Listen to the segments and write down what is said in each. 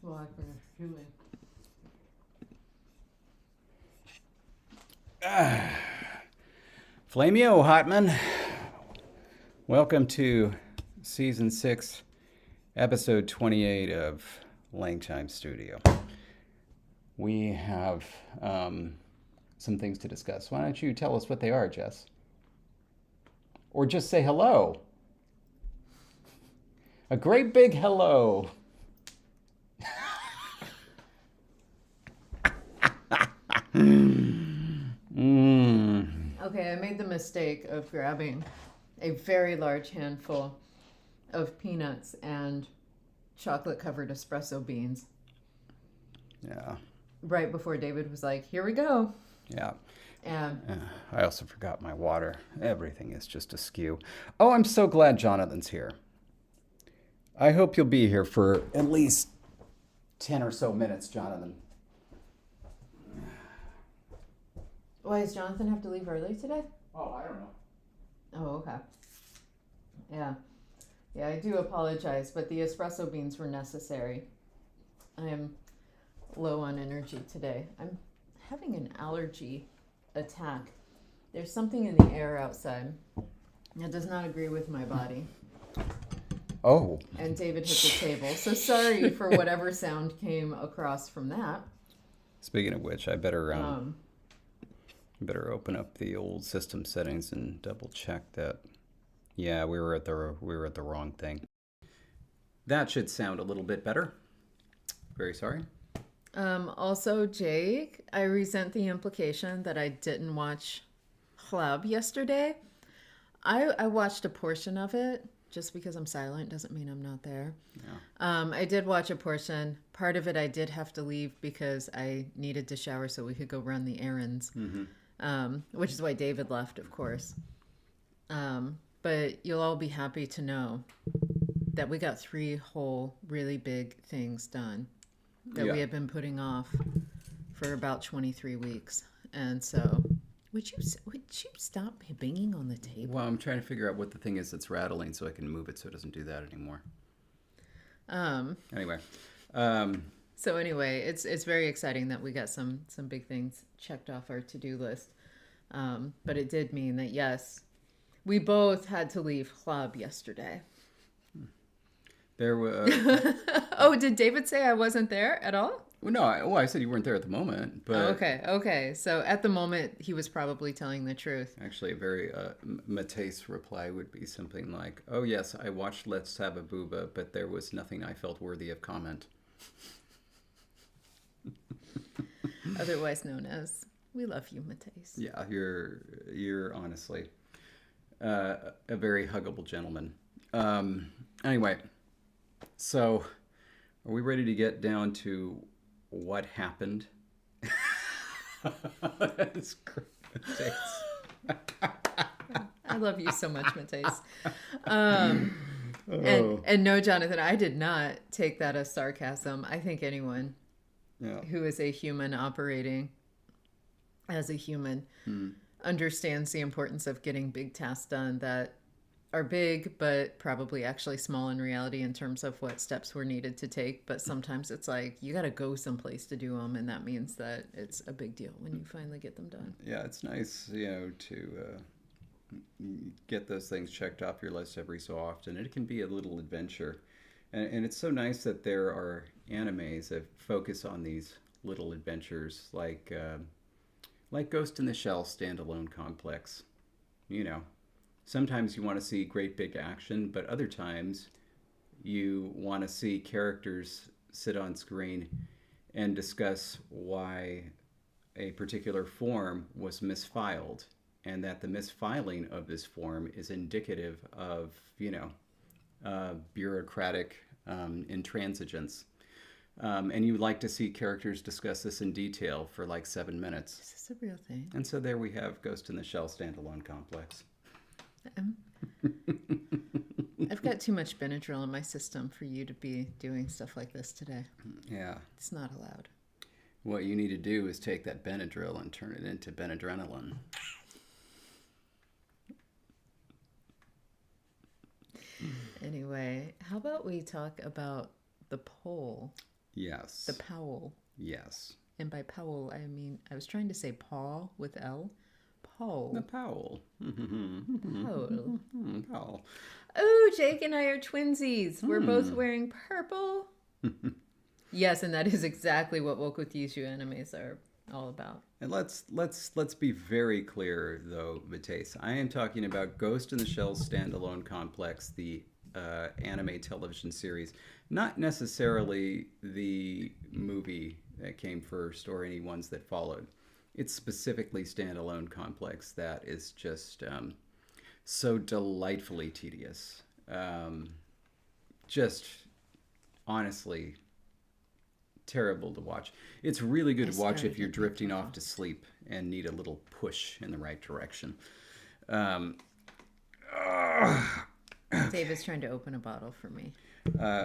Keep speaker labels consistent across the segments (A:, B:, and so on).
A: Well, I finished chewing.
B: Flamio Hotman, welcome to season 6, episode 28 of LangTime Studio. We have some things to discuss. Why don't you tell us what they are, Jess? Or just say hello. A great big hello.
A: Okay, I made the mistake of grabbing a very large handful of peanuts and chocolate-covered espresso beans
B: Yeah,
A: right before David was like, "Here we go."
B: yeah.
A: And
B: I also forgot my water. Everything is just askew. Oh, I'm so glad Jonathan's here. I hope you'll be here for at least 10 or so minutes, Jonathan.
A: why does Jonathan have to leave early today?
B: Oh, I don't know.
A: Oh, okay. Yeah. Yeah, I do apologize, but the espresso beans were necessary. I am low on energy today. I'm having an allergy attack. There's something in the air outside that does not agree with my body.
B: Oh.
A: And David hit the table. So sorry for whatever sound came across from that.
B: Speaking of which, I better open up the old system settings and double check that. Yeah, we were at the wrong thing. That should sound a little bit better. Very sorry.
A: Also, Jake, I resent the implication that I didn't watch Club yesterday. I watched a portion of it. Just because I'm silent doesn't mean I'm not there.
B: Yeah.
A: I did watch a portion. Part of it I did have to leave because I needed to shower so we could go run the errands, which is why David left, of course. But you'll all be happy to know that we got 3 whole really big things done that
B: Yeah.
A: we have been putting off for about 23 weeks. And so, would you stop banging on the table?
B: Well, I'm trying to figure out what the thing is that's rattling so I can move it so it doesn't do that anymore. Anyway.
A: So anyway, it's very exciting that we got some big things checked off our to-do list. But it did mean that, yes, we both had to leave club yesterday.
B: There were.
A: Oh, did David say I wasn't there at all?
B: Well, no, I said you weren't there at the moment, but
A: Okay. So at the moment, he was probably telling the truth.
B: actually, a very Mateus reply would be something like, "Oh yes, I watched Let's Have a Booba, but there was nothing I felt worthy of comment."
A: Otherwise known as, we love you, Mateus.
B: Yeah, you're honestly a very huggable gentleman. Anyway, so are we ready to get down to what happened? That's great, Mateus.
A: I love you so much, Mateus. And no, Jonathan, I did not take that as sarcasm. I think anyone who is a human operating as a human understands the importance of getting big tasks done that are big, but probably actually small in reality in terms of what steps were needed to take. But sometimes it's like you got to go someplace to do them, and that means that it's a big deal when you finally get them done.
B: Yeah, it's nice, to get those things checked off your list every so often. It can be a little adventure. And it's so nice that there are animes that focus on these little adventures, like Ghost in the Shell standalone complex. Sometimes you want to see great big action, but other times you want to see characters sit on screen and discuss why a particular form was misfiled, and that the misfiling of this form is indicative of, bureaucratic intransigence. And you would like to see characters discuss this in detail for like 7 minutes.
A: Is this a real thing?
B: And so there we have Ghost in the Shell standalone complex.
A: I've got too much Benadryl in my system for you to be doing stuff like this today.
B: Yeah.
A: It's not allowed.
B: What you need to do is take that Benadryl and turn it into Benadrenalin.
A: Anyway, how about we talk about the poll?
B: Yes.
A: The Powell.
B: Yes.
A: And by Powell, I mean, I was trying to say Paul with L. Paul.
B: The Powell.
A: Powell.
B: Powell.
A: Oh, Jake and I are twinsies. We're both wearing purple. Yes, and that is exactly what Woke with Yushu animes are all about.
B: And let's be very clear, though, Mateus. I am talking about Ghost in the Shell standalone complex, the anime television series, not necessarily the movie that came first or any ones that followed. It's specifically standalone complex that is just so delightfully tedious. Just honestly terrible to watch. It's really good to watch if you're drifting off to sleep and need a little push in the right direction.
A: David's trying to open a bottle for me.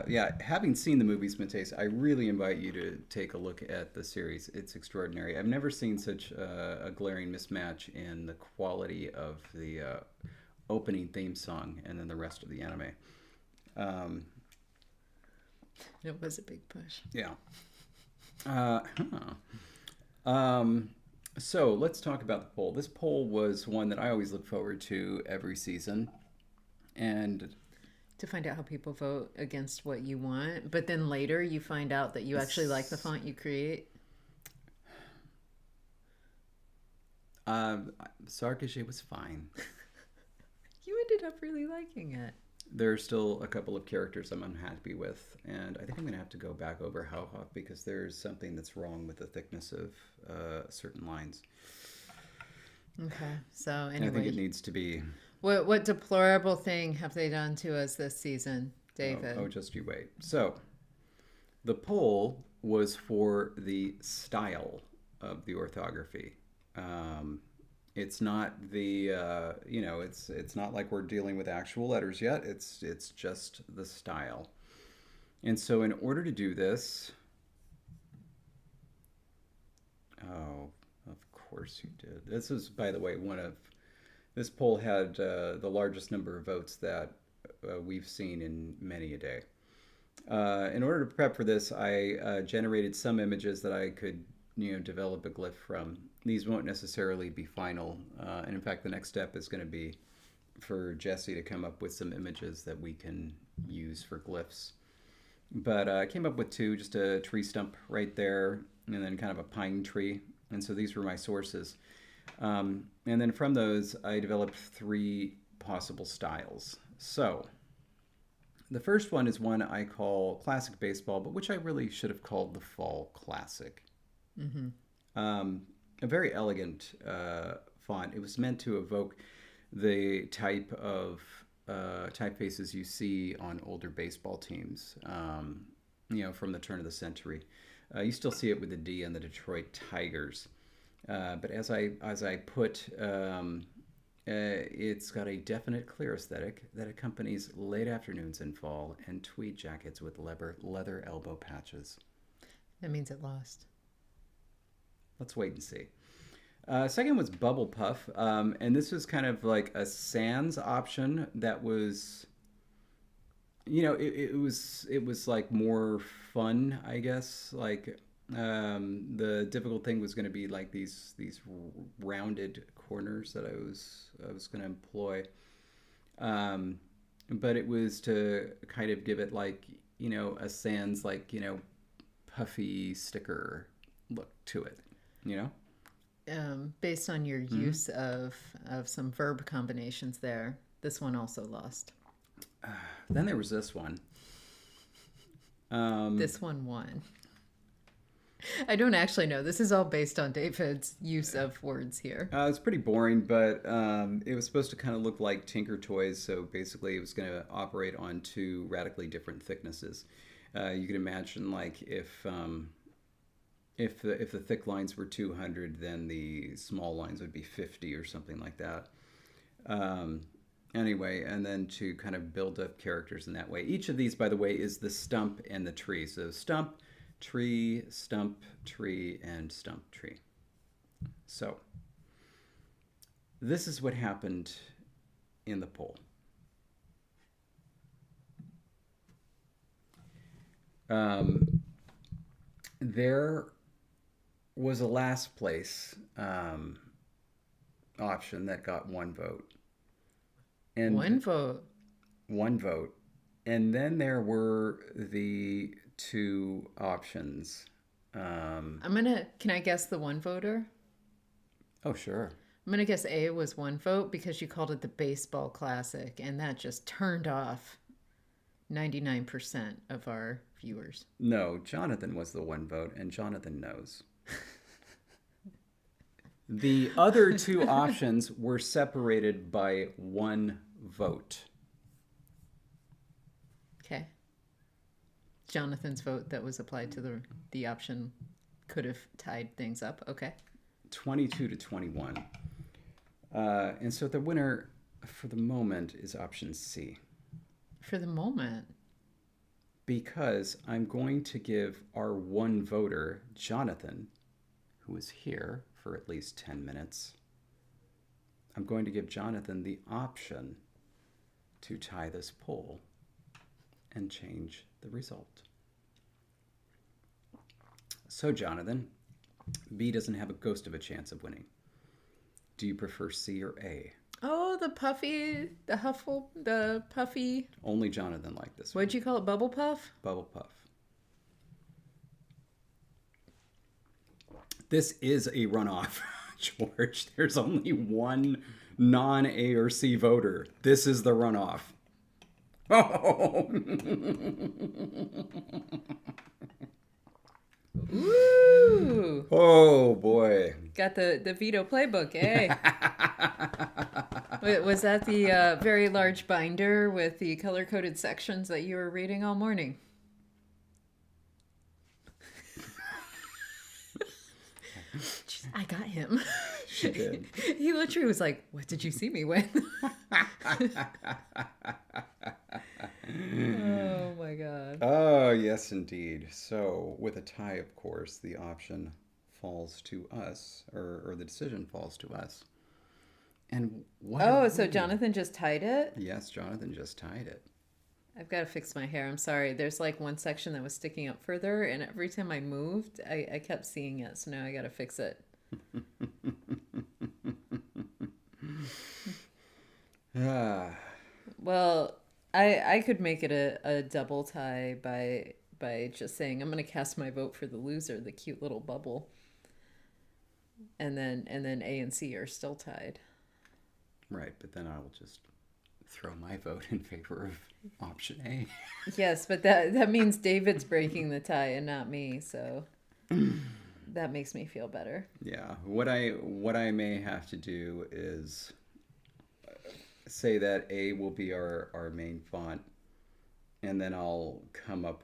B: Yeah, having seen the movies, Mateus, I really invite you to take a look at the series. It's extraordinary. I've never seen such a glaring mismatch in the quality of the opening theme song and then the rest of the anime.
A: It was a big push.
B: Yeah. So let's talk about the poll. This poll was one that I always look forward to every season. And
A: to find out how people vote against what you want, but then later you find out that you actually like the font you create.
B: Sarkishe was fine.
A: You ended up really liking it.
B: There's still a couple of characters I'm unhappy with, and I think I'm going to have to go back over Hauhawk because there's something that's wrong with the thickness of certain lines.
A: Okay, so anyway.
B: And I think it needs to be...
A: What deplorable thing have they done to us this season, David?
B: Oh, just you wait. So, the poll was for the style of the orthography. It's not the it's not like we're dealing with actual letters yet. It's just the style. And so, in order to do this, oh, of course you did. This is, by the way, this poll had the largest number of votes that we've seen in many a day. In order to prep for this, I generated some images that I could, develop a glyph from. These won't necessarily be final. And in fact, the next step is going to be for Jesse to come up with some images that we can use for glyphs. But I came up with two, just a tree stump right there, and then kind of a pine tree. And so these were my sources. And then from those, I developed three possible styles. So the first one is one I call Classic Baseball, but which I really should have called the Fall Classic. Mm-hmm. A very elegant font. It was meant to evoke the type of typefaces you see on older baseball teams, from the turn of the century. You still see it with the D and the Detroit Tigers. But as I put, it's got a definite clear aesthetic that accompanies late afternoons in fall and tweed jackets with leather elbow patches.
A: That means it lost.
B: Let's wait and see. Second was Bubble Puff, and this was kind of like a sans option that was, it was like more fun, I guess. Like the difficult thing was going to be like these rounded corners that I was going to employ, but it was to kind of give it like a sans like puffy sticker look to it.
A: Based on your use of some verb combinations there, this one also lost.
B: Then there was this one.
A: This one won. I don't actually know. This is all based on David's use of words here.
B: It's pretty boring, but it was supposed to kind of look like Tinker Toys. So basically, it was going to operate on two radically different thicknesses. You could imagine like if the thick lines were 200, then the small lines would be 50 or something like that. Anyway, and then to kind of build up characters in that way. Each of these, by the way, is the stump and the tree. So stump, tree, and stump, tree. So this is what happened in the poll. There was a last place option that got one vote. And
A: one vote.
B: One vote. And then there were the two options.
A: Can I guess the one voter?
B: Oh, sure.
A: I'm going to guess A was one vote because you called it the baseball classic, and that just turned off 99% of our viewers.
B: No, Jonathan was the one vote, and Jonathan knows. The other two options were separated by one vote.
A: Okay. Jonathan's vote that was applied to the option could have tied things up. Okay.
B: 22 to 21. And so the winner for the moment is option C.
A: For the moment.
B: Because I'm going to give our one voter, Jonathan, who is here for at least 10 minutes, I'm going to give Jonathan the option to tie this poll and change the result. So, Jonathan, B doesn't have a ghost of a chance of winning. Do you prefer C or A?
A: Oh, the puffy.
B: Only Jonathan liked this one.
A: What'd you call it? Bubble puff?
B: Bubble puff. This is a runoff, George. There's only one non-A or C voter. This is the runoff. Oh.
A: Ooh.
B: Oh, boy.
A: Got the veto playbook, eh? Was that the very large binder with the color-coded sections that you were reading all morning? Jeez, I got him.
B: She did.
A: He literally was like, "What did you see me with?" Oh my god.
B: Oh, yes, indeed. So, with a tie, of course, the option falls to us, or the decision falls to us. And what?
A: Oh, so Jonathan just tied it?
B: Yes, Jonathan just tied it.
A: I've got to fix my hair. I'm sorry. There's like one section that was sticking up further, and every time I moved, I kept seeing it. So now I got to fix it. Well, I could make it a double tie by just saying I'm going to cast my vote for the loser, the cute little bubble. And then A and C are still tied.
B: Right, but then I will just throw my vote in favor of option A.
A: Yes, but that means David's breaking the tie and not me, so that makes me feel better.
B: Yeah, what I may have to do is say that A will be our main font, and then I'll come up,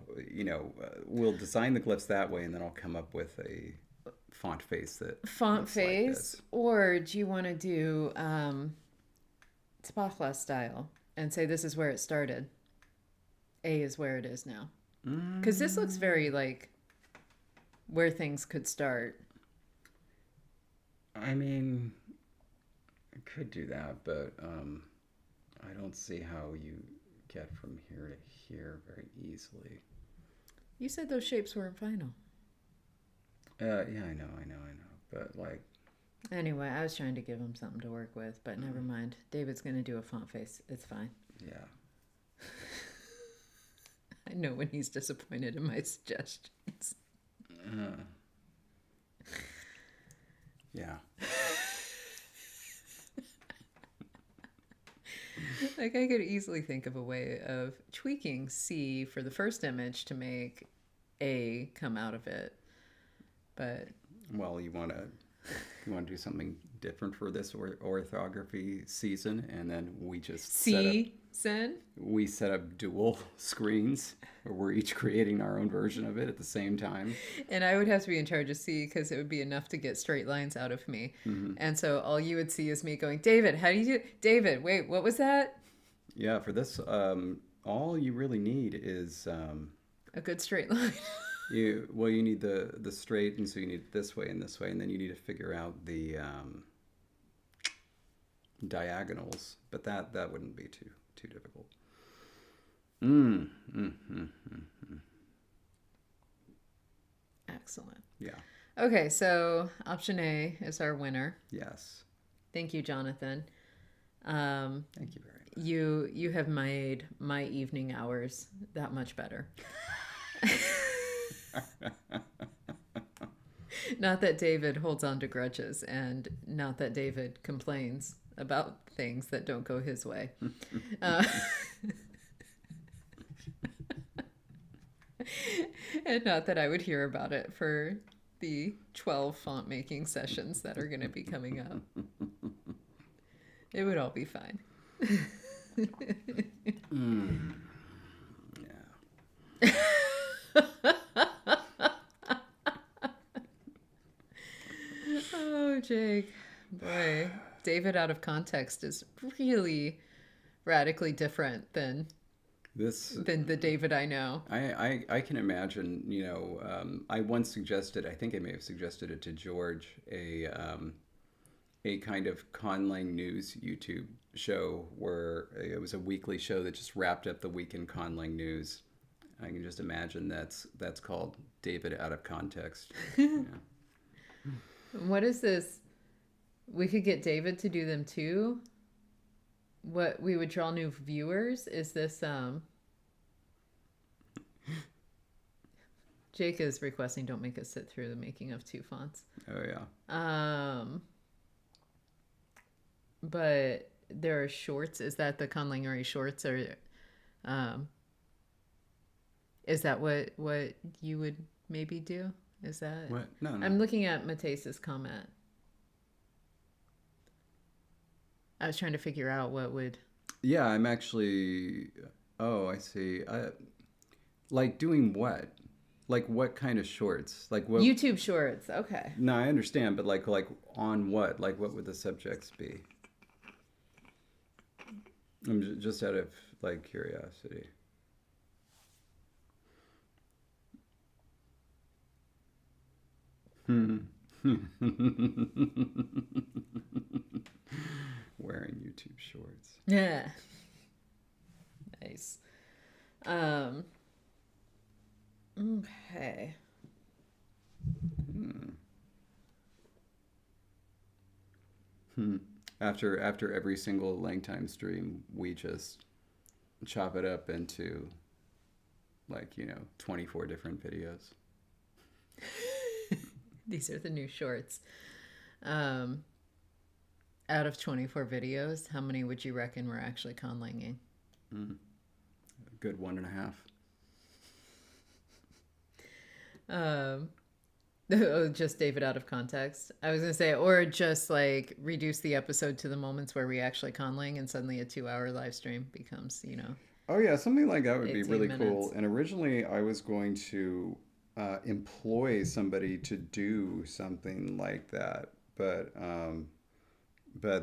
B: we'll design the glyphs that way, and then I'll come up with a font face that
A: font
B: looks
A: face,
B: like
A: or do you want to do Sprachglas style and say this is where it started? A is where it is now. Because this looks very like where things could start.
B: I mean, I could do that, but I don't see how you get from here to here very easily.
A: You said those shapes weren't final.
B: Yeah, I know. But like...
A: Anyway, I was trying to give him something to work with, but never mind. David's going to do a font face. It's fine.
B: Yeah.
A: I know when he's disappointed in my suggestions.
B: Yeah.
A: Like, I could easily think of a way of tweaking C for the first image to make A come out of it. But...
B: Well, you want to do something different for this orthography season, and then we just set up dual screens where we're each creating our own version of it at the same time.
A: And I would have to be in charge of C because it would be enough to get straight lines out of me. Mm-hmm. And so all you would see is me going, David, how do you do? David, wait, what was that?
B: Yeah, for this, all you really need is
A: a good straight line.
B: You need the straight, and so you need it this way, and then you need to figure out the diagonals, but that wouldn't be too difficult.
A: Excellent.
B: Yeah.
A: Okay, so option A is our winner.
B: Yes.
A: Thank you, Jonathan.
B: Thank you very much.
A: You have made my evening hours that much better. Not that David holds on to grudges, and not that David complains about things that don't go his way. And not that I would hear about it for the 12 font making sessions that are going to be coming up. It would all be fine.
B: Yeah.
A: Oh, Jake. Boy, David out of context is really radically different than the David I know.
B: I can imagine, I once suggested, I think I may have suggested it to George, a kind of Conlang News YouTube show where it was a weekly show that just wrapped up the week in Conlang News. I can just imagine that's called David Out of Context. Yeah.
A: What is this? We could get David to do them too. What we would draw new viewers is this. Jake is requesting don't make us sit through the making of 2 fonts.
B: Oh yeah.
A: But there are shorts. Is that the Conlangery shorts, or is that what you would maybe do? Is that
B: what? No.
A: I'm looking at Mateus's comment. I was trying to figure out what would.
B: Yeah, I'm actually. Oh, I see. Like doing what? Like what kind of shorts? Like what?
A: YouTube shorts. Okay.
B: No, I understand, but like on what? Like what would the subjects be? I'm just out of like curiosity. Wearing YouTube shorts.
A: Yeah. Nice. Okay.
B: After every single LangTime stream, we just chop it up into 24 different videos.
A: These are the new shorts. Out of 24 videos, how many would you reckon were actually conlanging?
B: A good 1.5.
A: Just David out of context. I was going to say, or just like reduce the episode to the moments where we actually conlang, and suddenly a 2-hour live stream becomes,
B: Oh yeah, something like that would be really
A: 18 minutes.
B: cool. And originally I was going to employ somebody to do something like that, but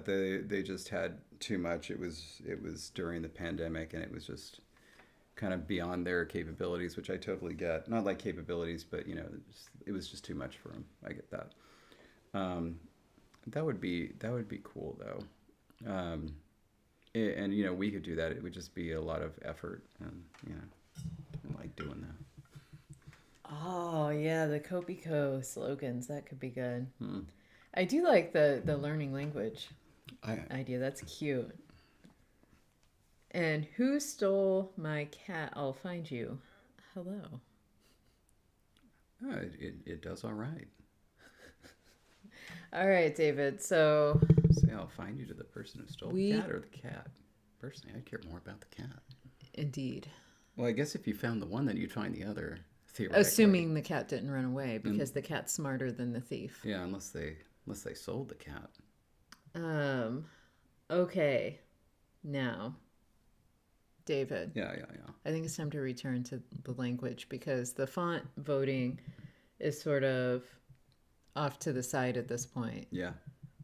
B: they just had too much. It was during the pandemic, and it was just kind of beyond their capabilities, which I totally get. Not like capabilities, but it was just too much for them. I get that. That would be cool though. And we could do that. It would just be a lot of effort, and I like doing that.
A: Oh yeah, the Kopiko slogans, that could be good. I do like the learning language idea. That's cute. And who stole my cat? I'll find you. Hello.
B: It does all right.
A: All right, David. So
B: say I'll find you to the person who stole the cat or the cat. Personally, I'd care more about the cat.
A: Indeed.
B: Well, I guess if you found the one, then you'd find the other.
A: Assuming the cat didn't run away, because the cat's smarter than the thief.
B: Yeah, unless they sold the cat.
A: Okay. Now, David.
B: Yeah.
A: I think it's time to return to the language, because the font voting is sort of off to the side at this point.
B: Yeah.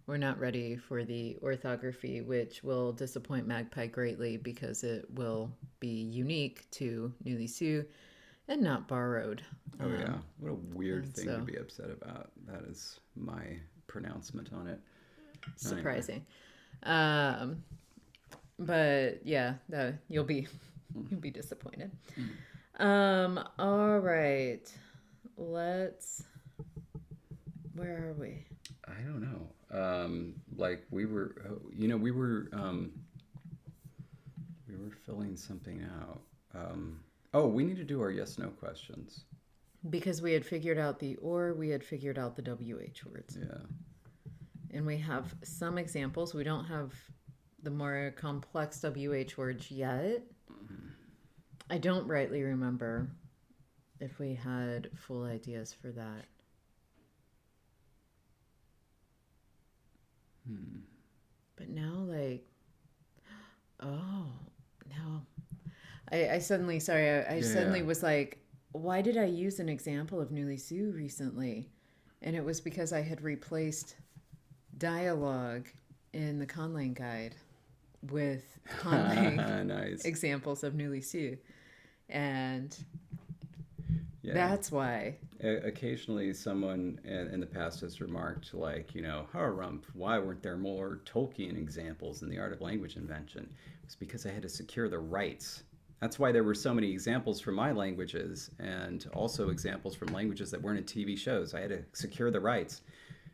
A: We're not ready for the orthography, which will disappoint Magpie greatly because it will be unique to Newly Sioux and not borrowed.
B: Oh, yeah. What a weird thing to be upset about. That is my pronouncement on it.
A: Surprising. Anyway. But yeah, you'll be disappointed. All right. Let's Where are we?
B: I don't know. Like we were, we were filling something out. We need to do our yes/no questions.
A: Because we had figured out we had figured out the WH words.
B: Yeah.
A: And we have some examples. We don't have the more complex WH words yet. Mm-hmm. I don't rightly remember if we had full ideas for that. But now, I suddenly, suddenly was like, why did I use an example of Newly Sue recently? And it was because I had replaced dialogue in the Conlang guide with Conlang
B: nice.
A: examples of Newly Sue. And that's why.
B: Occasionally someone in the past has remarked, Harumph, why weren't there more Tolkien examples in the art of language invention? It's because I had to secure the rights. That's why there were so many examples from my languages and also examples from languages that weren't in TV shows. I had to secure the rights.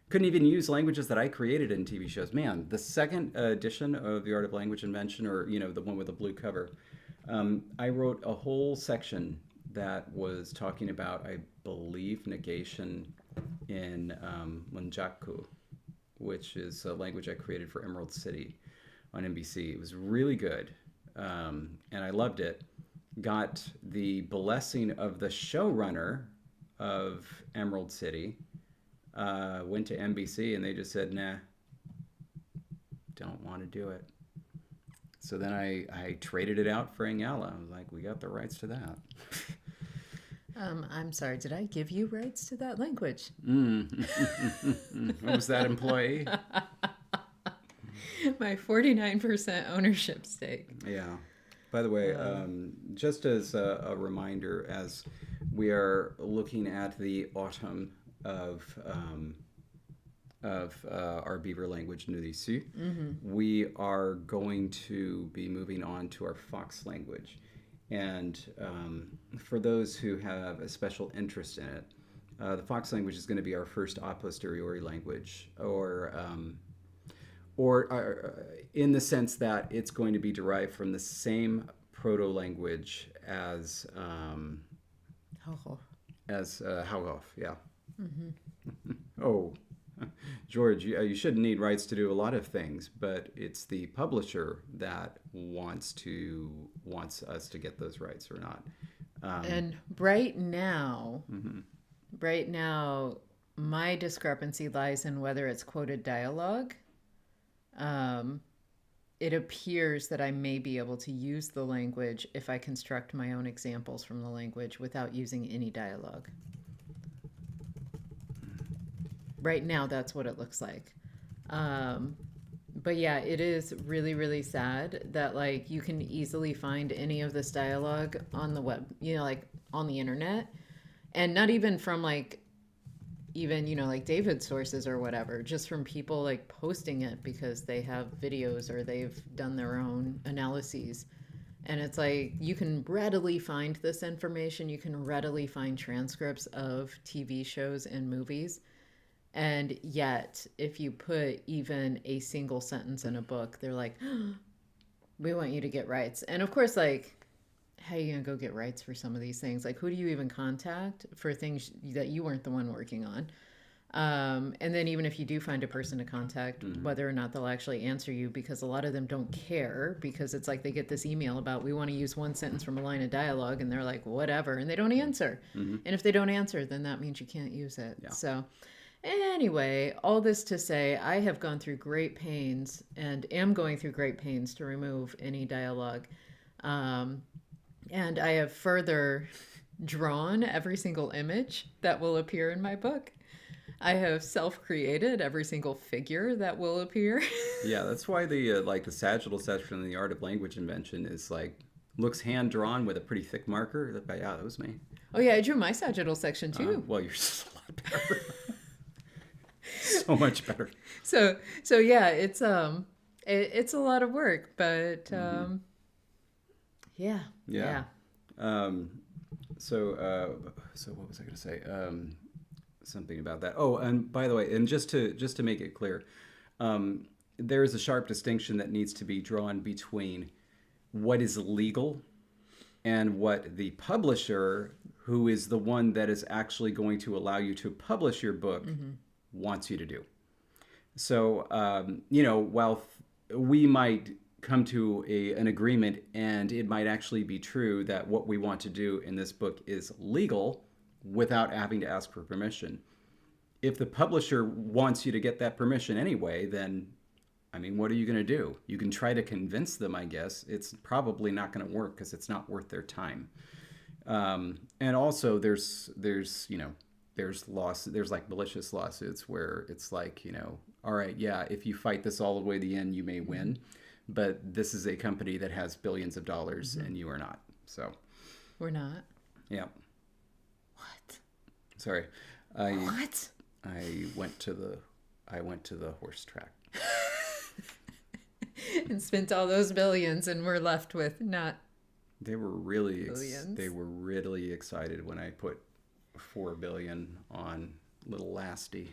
B: Couldn't even use languages that I created in TV shows. Man, the second edition of The Art of Language Invention, or, the one with the blue cover, I wrote a whole section that was talking about, I believe, negation in Munjaku, which is a language I created for Emerald City on NBC. It was really good, and I loved it. Got the blessing of the showrunner of Emerald City. Went to NBC, and they just said, nah, don't want to do it. So then I traded it out for Angala. I was like, we got the rights to that.
A: I'm sorry, did I give you rights to that language?
B: What was that employee?
A: My 49% ownership stake.
B: Yeah. By the way, just as a reminder, as we are looking at the autumn of our beaver language, Newly Sue, we are going to be moving on to our Fox language. And for those who have a special interest in it, the Fox language is going to be our first a posteriori language, or in the sense that it's going to be derived from the same proto-language as Haugoff, yeah. Oh, George, you shouldn't need rights to do a lot of things, but it's the publisher that wants us to get those rights or not.
A: And right now, my discrepancy lies in whether it's quoted dialogue. It appears that I may be able to use the language if I construct my own examples from the language without using any dialogue. Right now, that's what it looks like. But yeah, it is really, really sad that you can easily find any of this dialogue on the web, on the internet, and not even from David's sources or whatever, just from people posting it because they have videos or they've done their own analyses. And it's you can readily find this information. You can readily find transcripts of TV shows and movies. And yet, if you put even a single sentence in a book, they're like, oh, we want you to get rights. And of course, how are you going to go get rights for some of these things? Who do you even contact for things that you weren't the one working on? And then even if you do find a person to contact, whether or not they'll actually answer you, because a lot of them don't care, because it's they get this email about, we want to use one sentence from a line of dialogue, and they're like, whatever, and they don't answer. And if they don't answer, then that means you can't use it. Yeah. So anyway, all this to say, I have gone through great pains and am going through great pains to remove any dialogue. And I have further drawn every single image that will appear in my book. I have self-created every single figure that will appear. Yeah,
B: that's why the sagittal section in the art of language invention is looks hand-drawn with a pretty thick marker. Yeah, that was me.
A: Oh yeah, I drew my sagittal section too.
B: Well, you're just a lot better. So much better.
A: So yeah, it's a lot of work, but yeah. So
B: what was I going to say? something about that. Oh, and by the way, and just to make it clear, there is a sharp distinction that needs to be drawn between what is legal and what the publisher, who is the one that is actually going to allow you to publish your book, wants you to do. So, while we might come to an agreement and it might actually be true that what we want to do in this book is legal without having to ask for permission, if the publisher wants you to get that permission anyway, then, I mean, what are you going to do? You can try to convince them, I guess. It's probably not going to work because it's not worth their time. And also there's like malicious lawsuits where it's like, all right, yeah, if you fight this all the way to the end, you may win. But this is a company that has billions of dollars and you are not. So
A: we're not.
B: Yeah.
A: What?
B: Sorry.
A: What?
B: I went to the horse track.
A: And spent all those billions and we're left with not.
B: They were really
A: billions.
B: They were really excited when I put $4 billion on Little Lasty.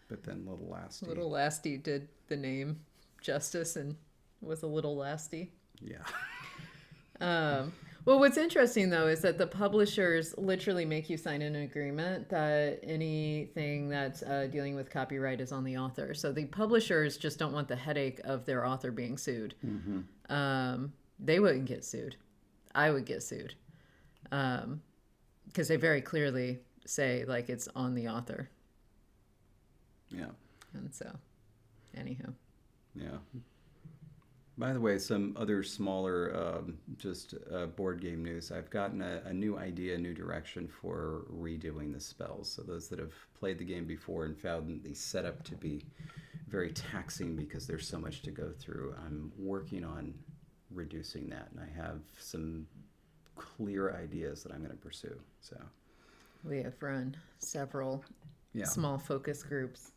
B: But then Little Lasty.
A: Little Lasty did the name justice and was a little lasty.
B: Yeah.
A: Well, what's interesting, though, is that the publishers literally make you sign an agreement that anything that's dealing with copyright is on the author. So the publishers just don't want the headache of their author being sued. They wouldn't get sued. I would get sued. Because they very clearly say, like, it's on the author.
B: Yeah.
A: And so, anyhow.
B: Yeah. By the way, some other smaller board game news. I've gotten a new idea, a new direction for redoing the spells. So those that have played the game before and found the setup to be very taxing because there's so much to go through, I'm working on reducing that. And I have some clear ideas that I'm going to pursue. So
A: we have run several
B: small
A: focus groups.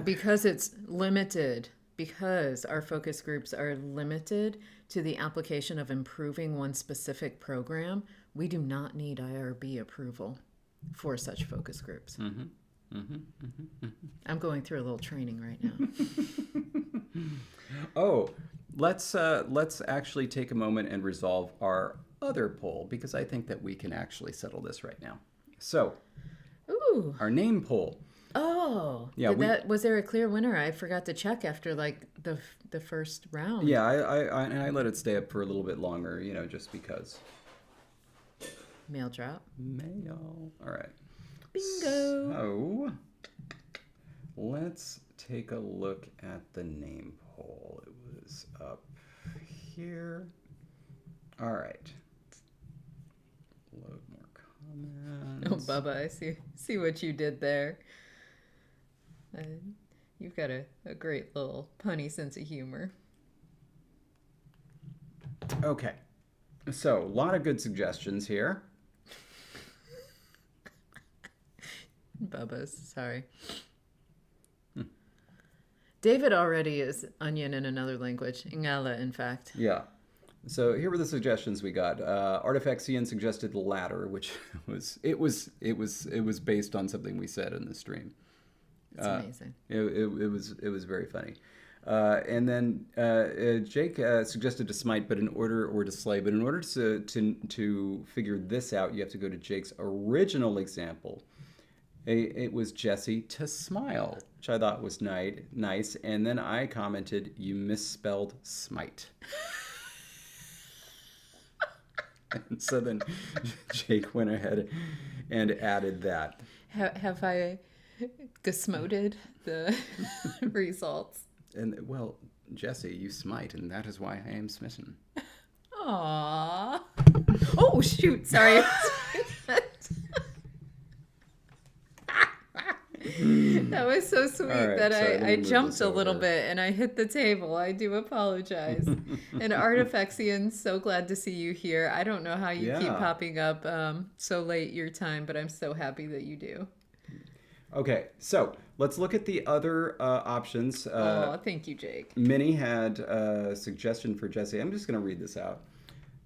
A: Because it's limited, because our focus groups are limited to the application of improving one specific program, we do not need IRB approval for such focus groups. I'm going through a little training right now.
B: Oh, let's actually take a moment and resolve our other poll, because I think that we can actually settle this right now. So, our name poll.
A: Oh, yeah. Was there a clear winner? I forgot to check after like the first round.
B: Yeah, I let it stay up for a little bit longer, just because.
A: Mail drop.
B: Mail. All right.
A: Bingo.
B: So, let's take a look at the name poll. It was up here. All right. Load more comments.
A: Oh, Bubba, I see what you did there. You've got a great little punny sense of humor.
B: Okay. So, a lot of good suggestions here.
A: Bubba's, sorry. David already is onion in another language. Ingala, in fact.
B: Yeah. So here were the suggestions we got. Artifactsian suggested the latter, which was based on something we said in the stream.
A: It's amazing.
B: It was very funny. And then Jake suggested to smite, but in order, or to slay. But in order to figure this out, you have to go to Jake's original example. It was Jesse to smile, which I thought was nice. And then I commented, you misspelled smite. And so then Jake went ahead and added that.
A: Have I gesmoted the results?
B: And well, Jesse, you smite, and that is why I am smitten.
A: Aww. Oh, shoot. Sorry. That was so sweet that I jumped a little bit and I hit the table. I do apologize. And Artifactsian, so glad to see you here. I don't know how you keep popping up so late your time, but I'm so happy that you do.
B: Okay, so let's look at the other options.
A: Oh, thank you, Jake.
B: Minnie had a suggestion for Jesse. I'm just going to read this out.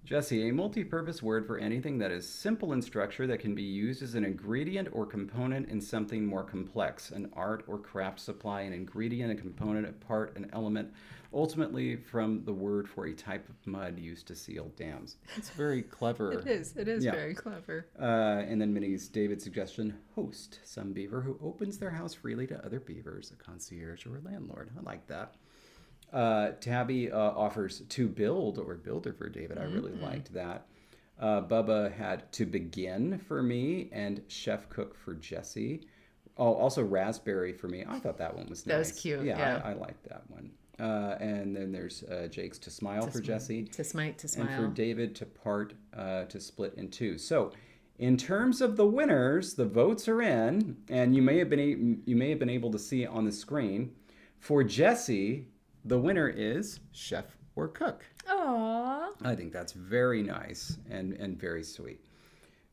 B: Jesse, a multi-purpose word for anything that is simple in structure that can be used as an ingredient or component in something more complex. An art or craft supply, an ingredient, a component, a part, an element, ultimately from the word for a type of mud used to seal dams. It's very clever.
A: It is very clever.
B: And then Minnie's David's suggestion, host, some beaver who opens their house freely to other beavers, a concierge or a landlord. I like that. Tabby offers to build or builder for David. I really liked that. Bubba had to begin for me and chef cook for Jesse. Oh, also raspberry for me. I thought that one was nice.
A: That was cute. Yeah.
B: I liked that one. And then there's Jake's to smile for Jesse.
A: To smile.
B: And for David to part, to split in two. So in terms of the winners, the votes are in, and you may have been able to see it on the screen. For Jesse, the winner is chef or cook.
A: Aww.
B: I think that's very nice and very sweet.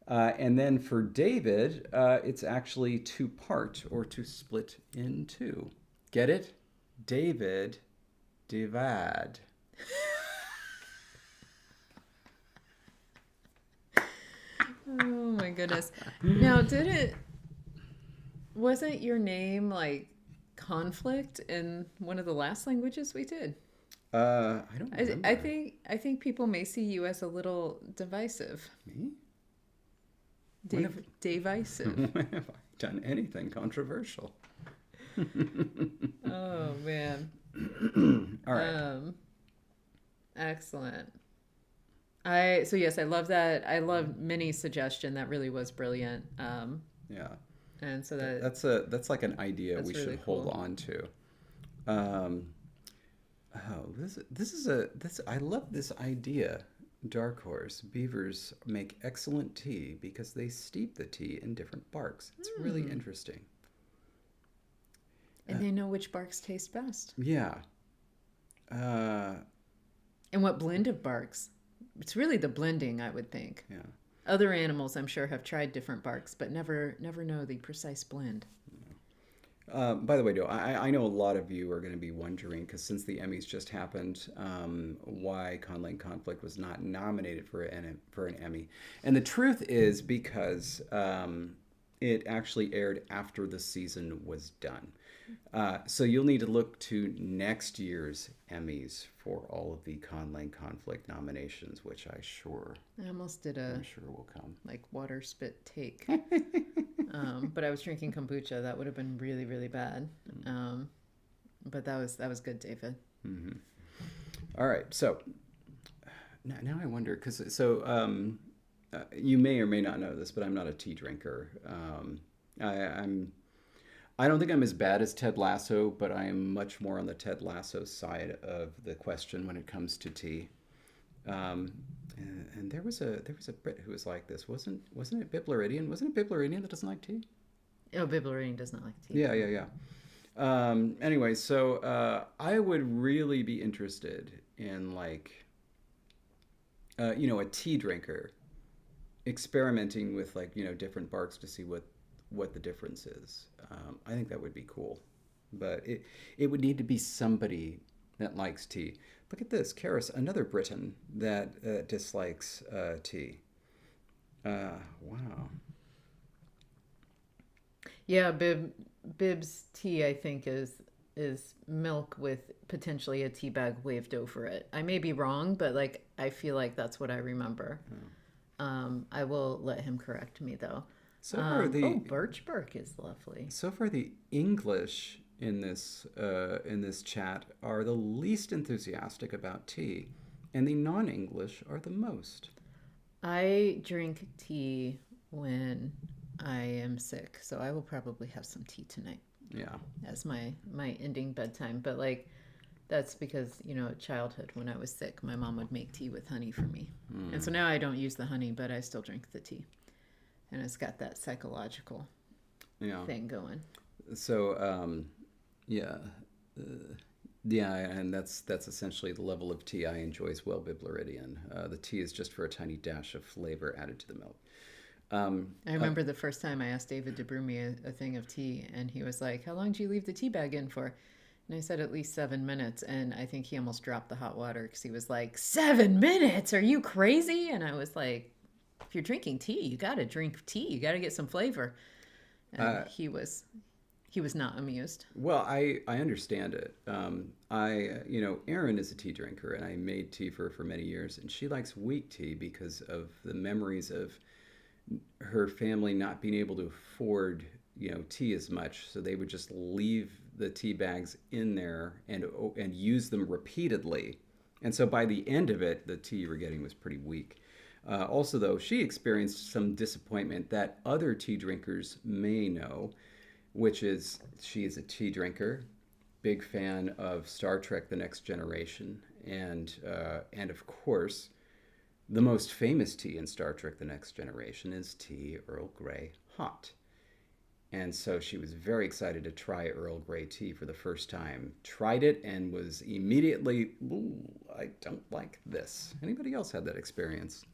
B: And then for David, it's actually to part or to split in two. Get it? David, divide.
A: Oh my goodness. Now, wasn't your name like conflict in one of the last languages we did?
B: I don't remember.
A: I think people may see you as a little divisive.
B: Me?
A: Divisive.
B: When have I done anything controversial?
A: Oh man.
B: All right.
A: Excellent. Yes, I love that. I love Minnie's suggestion. That really was brilliant.
B: Yeah.
A: And so
B: that's like an idea we
A: really
B: should hold on to. I love this idea. Dark Horse, beavers make excellent tea because they steep the tea in different barks. It's really interesting.
A: And they know which barks taste best.
B: Yeah.
A: And what blend of barks. It's really the blending, I would think.
B: Yeah.
A: Other animals, I'm sure, have tried different barks, but never know the precise blend.
B: By the way, Joe, I know a lot of you are going to be wondering, because since the Emmys just happened, why Conlang Conflict was not nominated for an Emmy. And the truth is because it actually aired after the season was done. So you'll need to look to next year's Emmys for all of the Conlang Conflict nominations, which I'm sure will come.
A: Like water spit take. But I was drinking kombucha. That would have been really, really bad. But that was good, David.
B: Mm-hmm. All right. So now I wonder, because you may or may not know this, but I'm not a tea drinker. I don't think I'm as bad as Ted Lasso, but I am much more on the Ted Lasso side of the question when it comes to tea. And there was a Brit who was like this, wasn't it Bibleridian? Wasn't it Bibleridian that doesn't like tea?
A: Oh, Bibleridian does not like tea.
B: Yeah. Anyway, so I would really be interested in a tea drinker experimenting with different barks to see what the difference is. I think that would be cool, but it would need to be somebody that likes tea. Look at this, Karis, another Briton that dislikes tea. Wow.
A: Yeah, Bib's tea, I think, is milk with potentially a tea bag waved over it. I may be wrong, but I feel like that's what I remember. Oh. I will let him correct me though.
B: So far,
A: birch bark is lovely.
B: So far, the English in this chat are the least enthusiastic about tea, and the non-English are the most.
A: I drink tea when I am sick, so I will probably have some tea tonight.
B: Yeah.
A: As my ending bedtime, but that's because childhood when I was sick, my mom would make tea with honey for me, and so now I don't use the honey, but I still drink the tea. And it's got that psychological thing going. So,
B: and that's essentially the level of tea I enjoy as well, Bibleridian. The tea is just for a tiny dash of flavor added to the milk.
A: I remember the first time I asked David to brew me a thing of tea, and he was like, "How long do you leave the tea bag in for?" And I said at least 7 minutes, and I think he almost dropped the hot water because he was like, 7 minutes? Are you crazy? And I was like, if you're drinking tea, you got to drink tea. You got to get some flavor. And he was not amused.
B: Well, I understand it. Erin is a tea drinker, and I made tea for her for many years, and she likes weak tea because of the memories of her family not being able to afford, tea as much. So they would just leave the tea bags in there and use them repeatedly. And so by the end of it, the tea you were getting was pretty weak. Also, though, she experienced some disappointment that other tea drinkers may know, which is she is a tea drinker, big fan of Star Trek: The Next Generation, and of course, the most famous tea in Star Trek: The Next Generation is tea Earl Grey hot. And so she was very excited to try Earl Grey tea for the first time. Tried it and was immediately, ooh, I don't like this. Anybody else had that experience?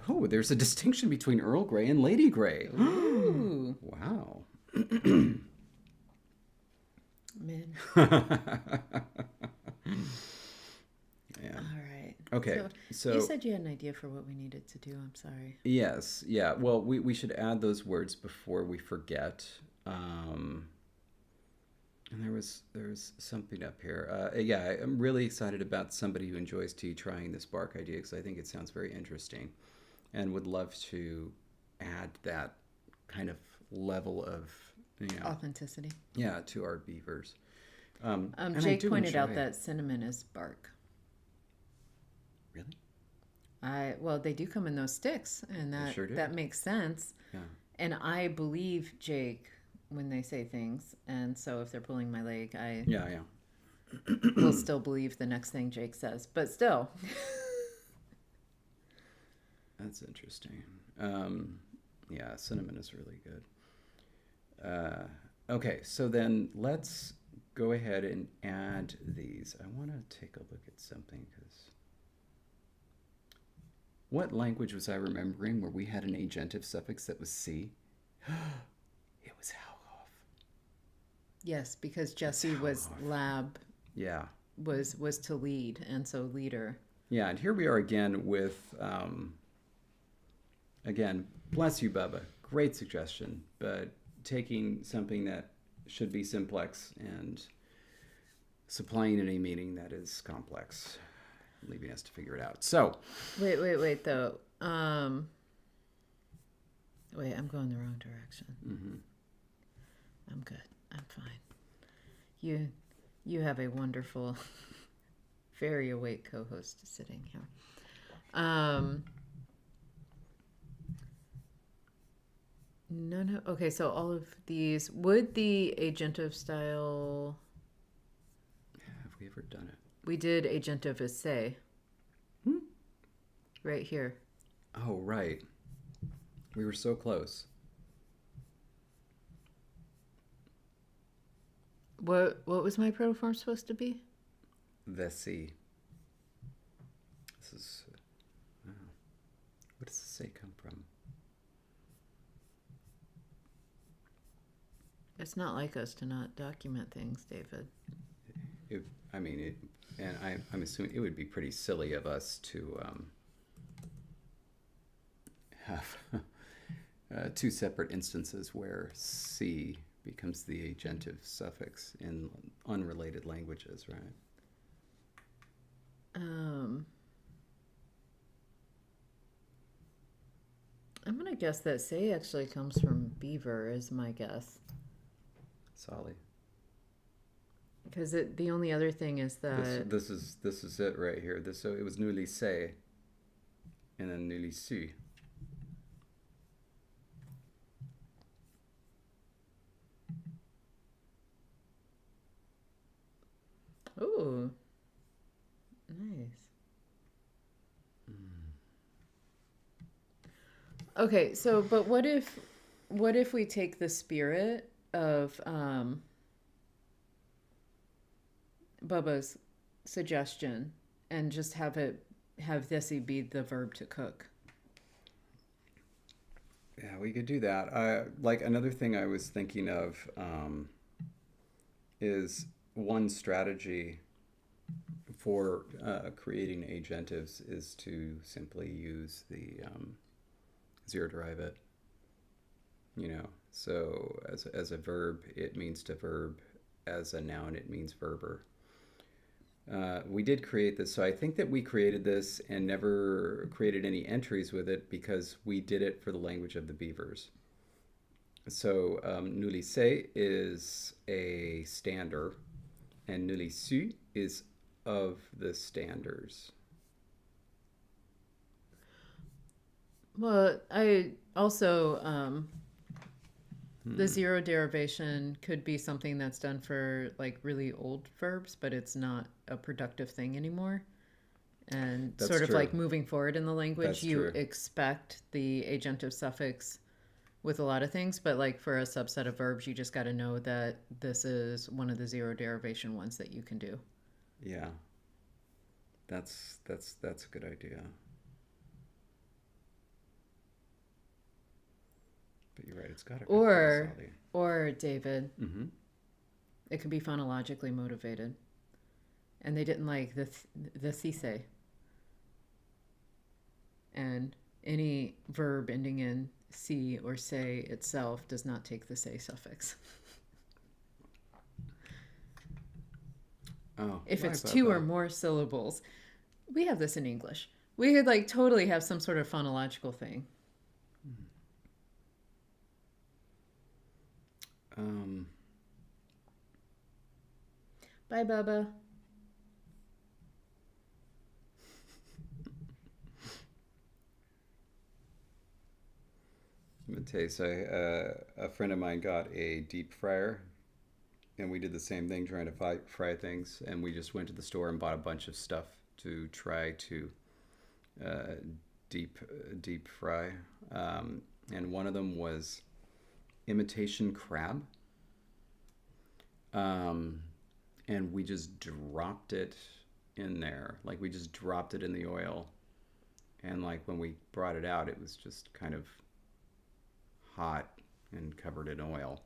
B: There's a distinction between Earl Grey and Lady Grey.
A: Ooh.
B: Wow.
A: Man.
B: Yeah.
A: All right.
B: Okay. So
A: you said you had an idea for what we needed to do. I'm sorry.
B: Yes. Yeah. Well, we should add those words before we forget. And there's something up here. Yeah, I'm really excited about somebody who enjoys tea trying this bark idea because I think it sounds very interesting, and would love to add that kind of level of
A: authenticity.
B: Yeah, to our beavers.
A: Jake pointed out that cinnamon is bark.
B: Really?
A: Well, they do come in those sticks, and that makes sense.
B: Yeah.
A: And I believe Jake when they say things, and so if they're pulling my leg, I will still believe the next thing Jake says. But still,
B: that's interesting. Yeah, cinnamon is really good. Okay, so then let's go ahead and add these. I want to take a look at something because what language was I remembering where we had an agentive suffix that was C? It was Halgoff.
A: Yes, because Jesse was lab.
B: Yeah.
A: Was to lead, and so leader.
B: Yeah, and here we are again with, again, bless you, Bubba. Great suggestion, but taking something that should be simplex and supplying it a meaning that is complex, leaving us to figure it out. So.
A: Wait, though. Wait, I'm going the wrong direction.
B: Mm-hmm.
A: I'm good. I'm fine. You have a wonderful, very awake co-host sitting here. No. Okay, so all of these, would the agentive style...
B: Have we ever done it?
A: We did agentive essay. Right here.
B: Oh, right. We were so close.
A: What was my protoform supposed to be?
B: The C. This is... Wow. What does the C come from?
A: It's not like us to not document things, David.
B: I'm assuming it would be pretty silly of us to have two separate instances where C becomes the agentive suffix in unrelated languages, right?
A: I'm going to guess that say actually comes from beaver, is my guess.
B: Solid.
A: Because the only other thing is that...
B: This is it right here. So it was newly say and then newly su.
A: Ooh. Nice. Okay, so but what if we take the spirit of Bubba's suggestion and just have Thessie be the verb to cook?
B: Yeah, we could do that. Like another thing I was thinking of, is one strategy for creating agentives is to simply use the zero derivative. So as a verb, it means to verb. As a noun, it means verber. We did create this, so I think that we created this and never created any entries with it because we did it for the language of the beavers. So nous lycée is a stander, and nous lycée is of the standers.
A: Well, I also the zero derivation could be something that's done for like really old verbs, but it's not a productive thing anymore. And
B: That's
A: sort of
B: true.
A: like moving forward in the language,
B: That's
A: you
B: true.
A: expect the agentive suffix with a lot of things, but like for a subset of verbs, you just got to know that this is one of the zero derivation ones that you can do.
B: Yeah. That's a good idea. But you're right, it's got to be
A: or David, it could be phonologically motivated, and they didn't like the these, and any verb ending in "c" or "say" itself does not take the "say" suffix.
B: Oh,
A: if it's two or more syllables, we have this in English. We could like totally have some sort of phonological thing. Bye, Bubba.
B: I'm gonna tell you, so a friend of mine got a deep fryer, and we did the same thing, trying to fry things, and we just went to the store and bought a bunch of stuff to try to deep fry, and one of them was imitation crab. And we just dropped it in there. Like, we just dropped it in the oil. And, like, when we brought it out, it was just kind of hot and covered in oil.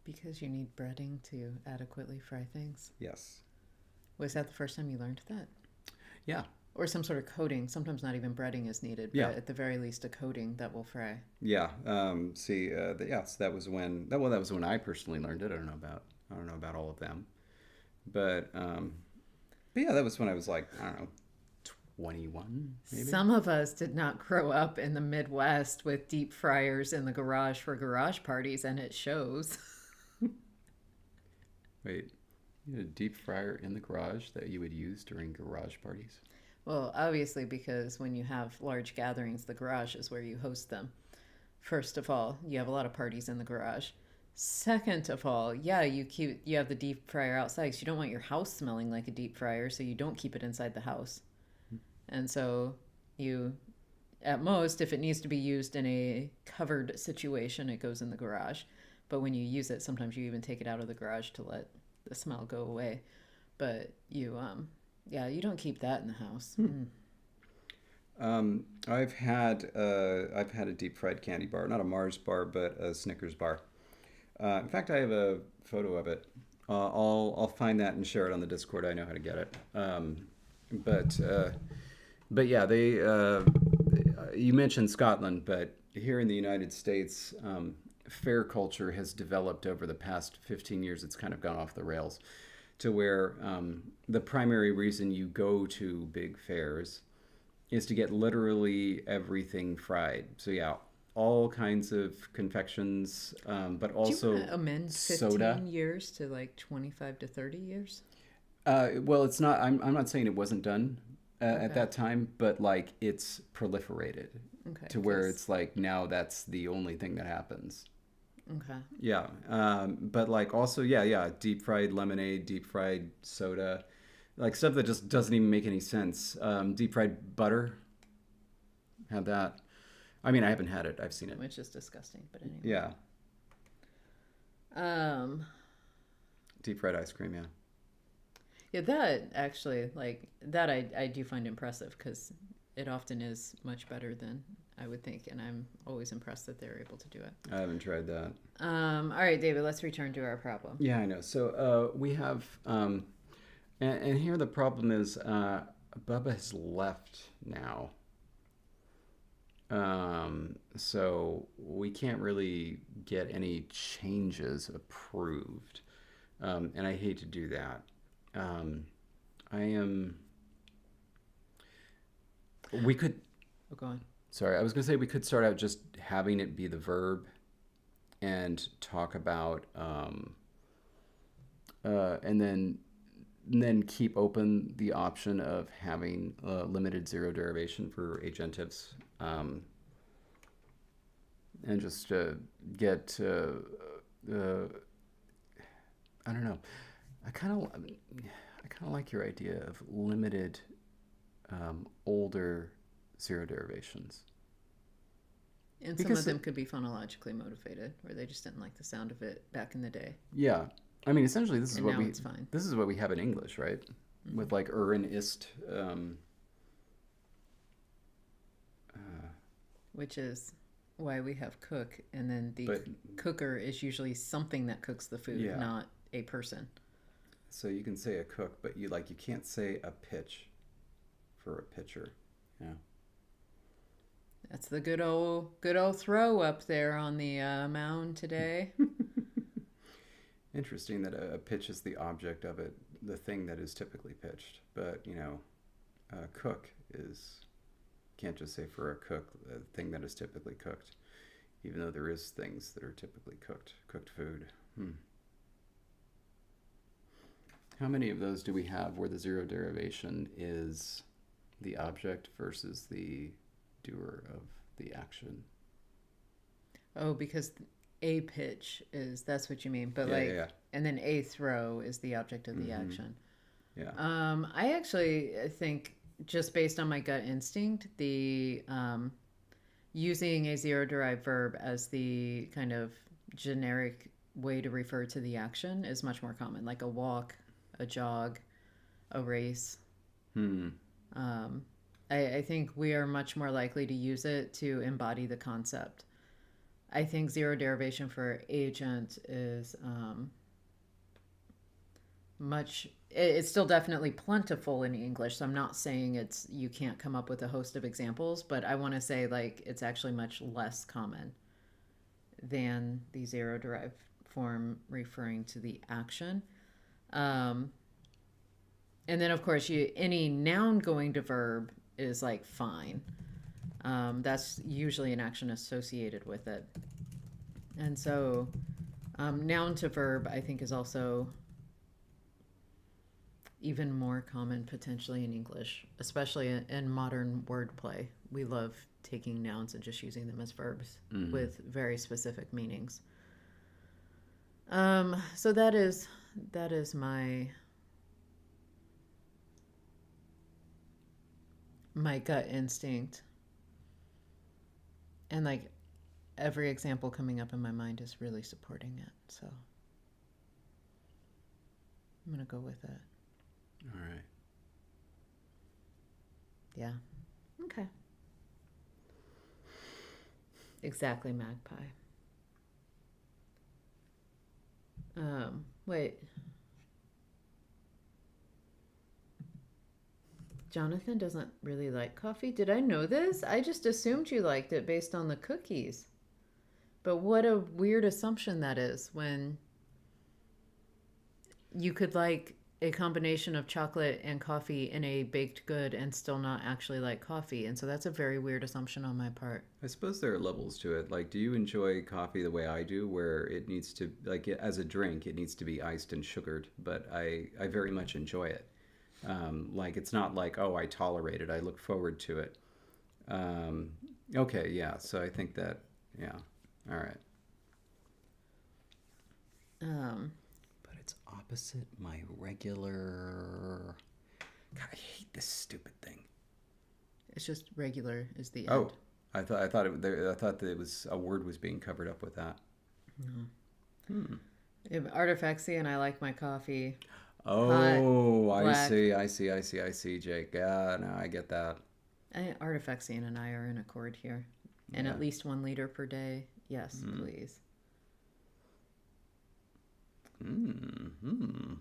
A: Because you need breading to adequately fry things?
B: Yes.
A: Was that the first time you learned that?
B: Yeah.
A: Or some sort of coating. Sometimes not even breading is needed, but at the very least a coating that will fry.
B: Yeah. So that was when that was when I personally learned it. I don't know about all of them, but yeah, that was when I was like, I don't know, 21 maybe.
A: Some of us did not grow up in the Midwest with deep fryers in the garage for garage parties, and it shows.
B: Wait, you had a deep fryer in the garage that you would use during garage parties?
A: Well, obviously, because when you have large gatherings, the garage is where you host them. First of all, you have a lot of parties in the garage. Second of all, yeah, you have the deep fryer outside because you don't want your house smelling like a deep fryer, so you don't keep it inside the house. And so you, at most, if it needs to be used in a covered situation, it goes in the garage. But when you use it, sometimes you even take it out of the garage to let the smell go away. But you don't keep that in the house.
B: I've had a deep fried candy bar, not a Mars bar, but a Snickers bar. In fact, I have a photo of it. I'll find that and share it on the Discord. I know how to get it. But yeah, you mentioned Scotland, but here in the United States, fair culture has developed over the past 15 years. It's kind of gone off the rails to where the primary reason you go to big fairs is to get literally everything fried. So yeah, all kinds of confections, but also
A: do you want to amend 15
B: soda.
A: years to like 25 to 30 years?
B: Well, it's not. I'm not saying it wasn't done at that time, but like it's proliferated to where it's like now that's the only thing that happens.
A: Okay.
B: Yeah, but like also yeah, deep fried lemonade, deep fried soda, like stuff that just doesn't even make any sense. Deep fried butter, had that. I mean, I haven't had it. I've seen it.
A: Which is disgusting, but anyway.
B: Yeah. Deep fried ice cream, yeah.
A: Yeah, that actually, like, that I do find impressive because it often is much better than I would think, and I'm always impressed that they're able to do it.
B: I haven't tried that.
A: All right, David, let's return to our problem.
B: Yeah, I know. So we have, and here the problem is Bubba has left now. So we can't really get any changes approved. And I hate to do that. We could...
A: Oh, go on.
B: Sorry, I was going to say we could start out just having it be the verb and talk about, and then keep open the option of having limited zero derivation for agentives, and just get, I don't know, I kind of like your idea of limited older zero derivations.
A: And some of them could be phonologically motivated, where they just didn't like the sound of it back in the day.
B: Yeah, I mean, essentially, this is
A: and
B: what
A: now
B: we
A: it's fine.
B: This is what we have in English, right? Mm-hmm. With like and ist,
A: which is why we have cook, and then the cooker is usually something that cooks the food, not a person.
B: So you can say a cook, but you can't say a pitch for a pitcher. Yeah.
A: That's the good old throw up there on the mound today.
B: Interesting that a pitch is the object of it, the thing that is typically pitched. But cook can't just say for a cook a thing that is typically cooked, even though there is things that are typically cooked food. How many of those do we have where the zero derivation is the object versus the doer of the action?
A: Oh, because a pitch that's what you mean. But and then a throw is the object of the action.
B: Yeah.
A: I actually think, just based on my gut instinct, the using a zero derived verb as the kind of generic way to refer to the action is much more common, like a walk, a jog, a race. I think we are much more likely to use it to embody the concept. I think zero derivation for agent is it's still definitely plentiful in English, so I'm not saying you can't come up with a host of examples, but I want to say it's actually much less common than the zero derived form referring to the action. And then, of course, any noun going to verb is fine. That's usually an action associated with it. And so noun to verb, I think, is also even more common potentially in English, especially in modern wordplay. We love taking nouns and just using them as verbs with very specific meanings. So that is my gut instinct. And every example coming up in my mind is really supporting it. So I'm going to go with it.
B: All right.
A: Yeah. Okay. Exactly, magpie. Wait. Jonathan doesn't really like coffee. Did I know this? I just assumed you liked it based on the cookies. But what a weird assumption that is, when you could like a combination of chocolate and coffee in a baked good and still not actually like coffee. And so that's a very weird assumption on my part.
B: I suppose there are levels to it. Do you enjoy coffee the way I do, where it needs to, as a drink, it needs to be iced and sugared, but I very much enjoy it. It's not oh, I tolerate it. I look forward to it. Okay, yeah. So I think that, yeah. All right. But it's opposite my regular... God, I hate this stupid thing.
A: It's just regular is the end.
B: Oh, I thought that it was a word was being covered up with that.
A: No. Artifactsy, and I like my coffee.
B: Oh,
A: hot,
B: I see, Jake. Yeah, no, I get that.
A: Artifactsy and I are in accord here. And at least 1 liter per day. Yes, please.
B: Mm-hmm.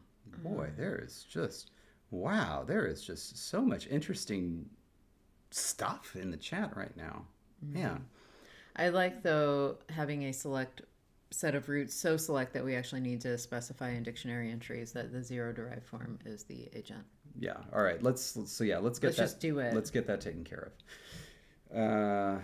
B: Boy, there is just so much interesting stuff in the chat right now. Yeah.
A: I like, though, having a select set of roots, so select that we actually need to specify in dictionary entries that the zero derived form is the agent.
B: Yeah. All right. Let's
A: just do it.
B: Let's get that taken care of.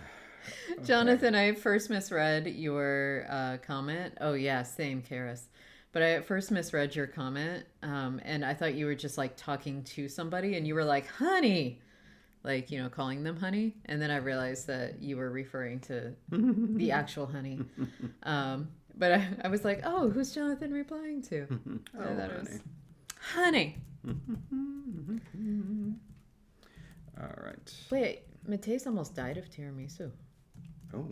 A: Jonathan, I first misread your comment. Oh yeah, same, Karis. But I at first misread your comment, and I thought you were just like talking to somebody, and you were like, "Honey," like, you know, calling them honey, and then I realized that you were referring to the actual honey. But I was like, "Oh, who's Jonathan replying to?"
B: Oh, I thought it was
A: honey.
B: All right.
A: Wait, Mateus almost died of tiramisu.
B: Oh.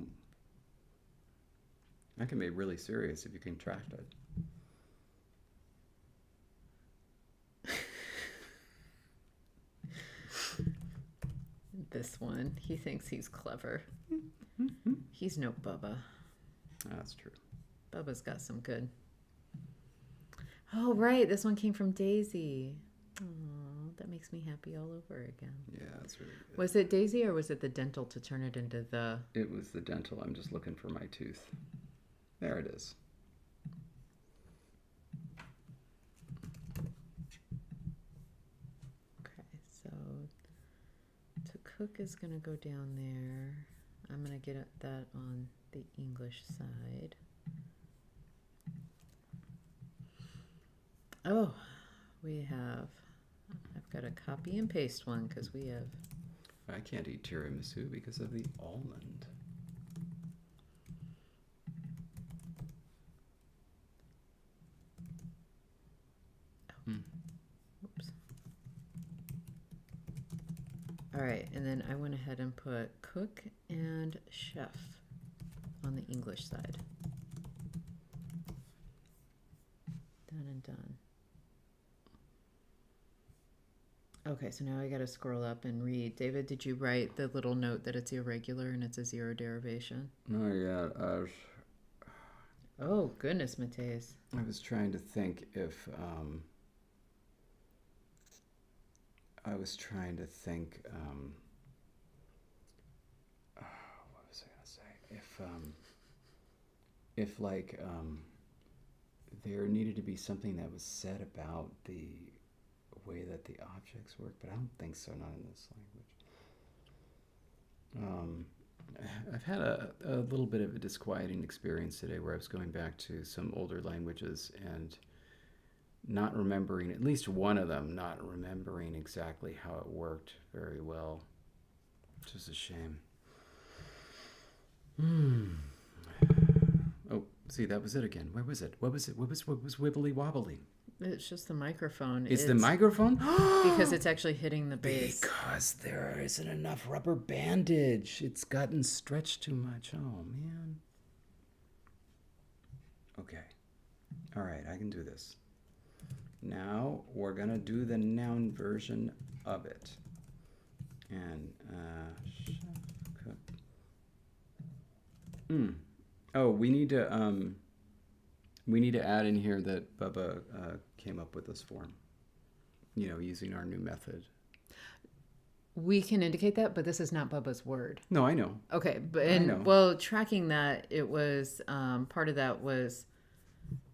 B: That can be really serious if you contract it.
A: This one, he thinks he's clever. He's no Bubba.
B: That's true.
A: Bubba's got some good. Oh, right. This one came from Daisy. Oh, that makes me happy all over again.
B: Yeah, that's really good.
A: Was it Daisy or was it the dental to turn it into the...
B: It was the dental. I'm just looking for my tooth. There it is.
A: Okay, so to cook is going to go down there. I'm going to get that on the English side. Oh, I've got a copy and paste one because we have...
B: I can't eat tiramisu because of the almond.
A: Oops. All right, and then I went ahead and put cook and chef on the English side. Done and done. Okay, so now I got to scroll up and read. David, did you write the little note that it's irregular and it's a zero derivation?
B: No, yeah.
A: Oh, goodness, Mateus.
B: I was trying to think if... what was I going to say? If like there needed to be something that was said about the way that the objects work, but I don't think so, not in this language. I've had a little bit of a disquieting experience today where I was going back to some older languages and not remembering, at least one of them, not remembering exactly how it worked very well. Which is a shame. Oh, see, that was it again. Where was it? What was wibbly wobbly?
A: It's just the microphone.
B: It's the microphone?
A: Because it's actually hitting the base.
B: Because there isn't enough rubber bandage. It's gotten stretched too much. Oh, man. Okay. All right, I can do this. Now we're going to do the noun version of it. And, chef, cook. Oh, we need to add in here that Bubba came up with this form, using our new method.
A: We can indicate that, but this is not Bubba's word.
B: No, I know.
A: Okay, well, tracking that, it was part of that was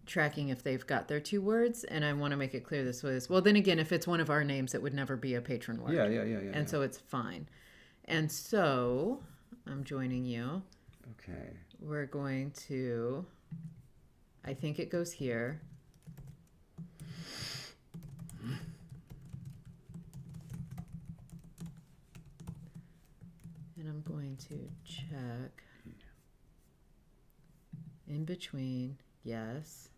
A: tracking if they've got their 2 words, and I want to make it clear this was, well, then again, if it's one of our names, it would never be a patron word.
B: Yeah.
A: And so it's fine. And so I'm joining you.
B: Okay.
A: We're going to, I think it goes here. And I'm going to check in between. Yes.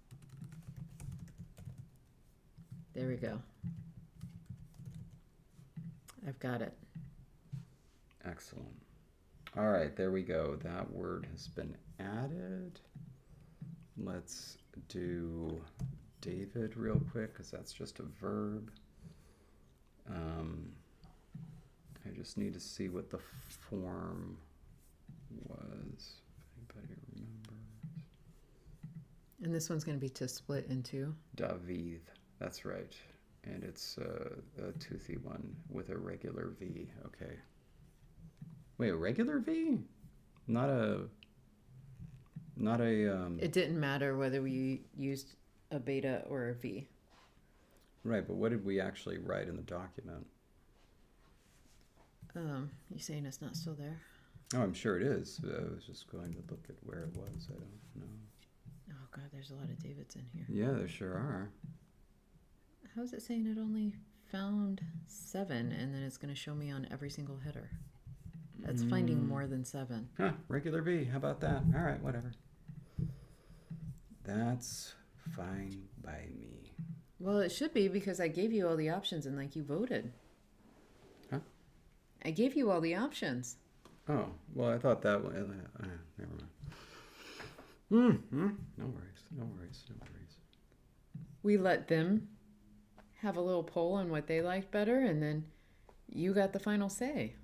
A: There we go. I've got it.
B: Excellent. All right, there we go. That word has been added. Let's do David real quick because that's just a verb. I just need to see what the form was, if anybody remembers.
A: And this one's going to be to split into.
B: David, that's right. And it's a toothy one with a regular V. Okay. Wait, a regular V? Not a.
A: It didn't matter whether we used a beta or a V.
B: Right, but what did we actually write in the document?
A: You saying it's not still there?
B: Oh, I'm sure it is. I was just going to look at where it was. I don't know.
A: Oh God, there's a lot of Davids in here.
B: Yeah, there sure are.
A: How is it saying it only found 7 and then it's going to show me on every single header? That's finding more than 7.
B: Huh, regular V. How about that? All right, whatever. That's fine by me.
A: Well, it should be because I gave you all the options and like you voted.
B: Huh?
A: I gave you all the options.
B: Oh, well, I thought that one. Never mind. No worries. No worries. No worries.
A: We let them have a little poll on what they liked better, and then you got the final say.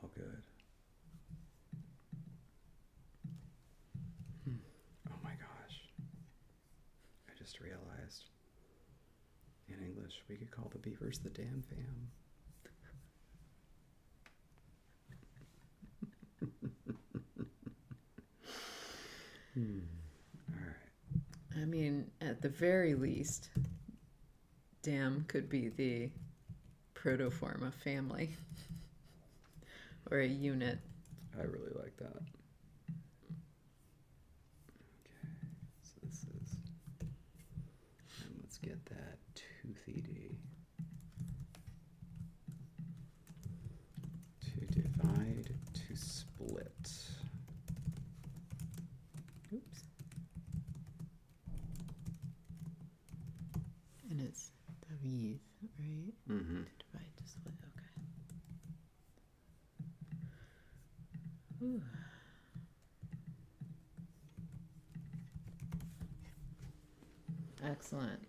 B: All good. Oh my gosh. I just realized in English we could call the beavers the damn fam. All right.
A: I mean, at the very least, dam could be the protoform of family or a unit.
B: I really like that. Okay, so this is, and let's get that toothy D. To divide, to split.
A: Oops. And it's David, right?
B: Mm-hmm.
A: To divide, to split, okay. Ooh. Excellent.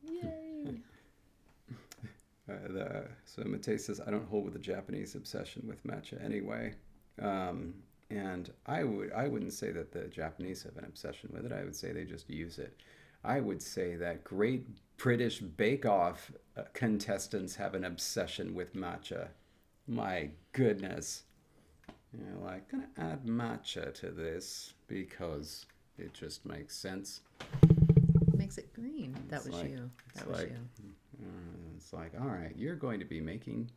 A: Yay.
B: So Matei says, I don't hold with the Japanese obsession with matcha anyway. And I wouldn't say that the Japanese have an obsession with it. I would say they just use it. I would say that Great British Bake Off contestants have an obsession with matcha. My goodness. You know, like, gonna add matcha to this because it just makes sense.
A: Makes it green. That was you. That was you.
B: It's like, all right, you're going to be making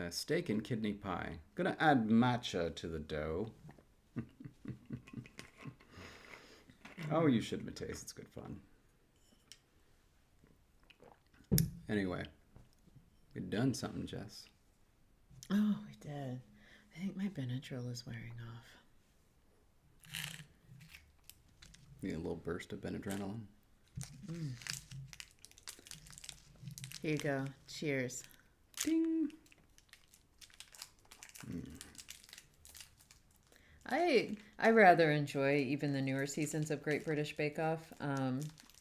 B: steak and kidney pie. Gonna add matcha to the dough. Oh, you should, Mateus. It's good fun. Anyway, we've done something, Jess.
A: Oh, we did. I think my Benadryl is wearing off.
B: Need a little burst of Benadryl.
A: Here you go. Cheers.
B: Ding.
A: I rather enjoy even the newer seasons of Great British Bake Off.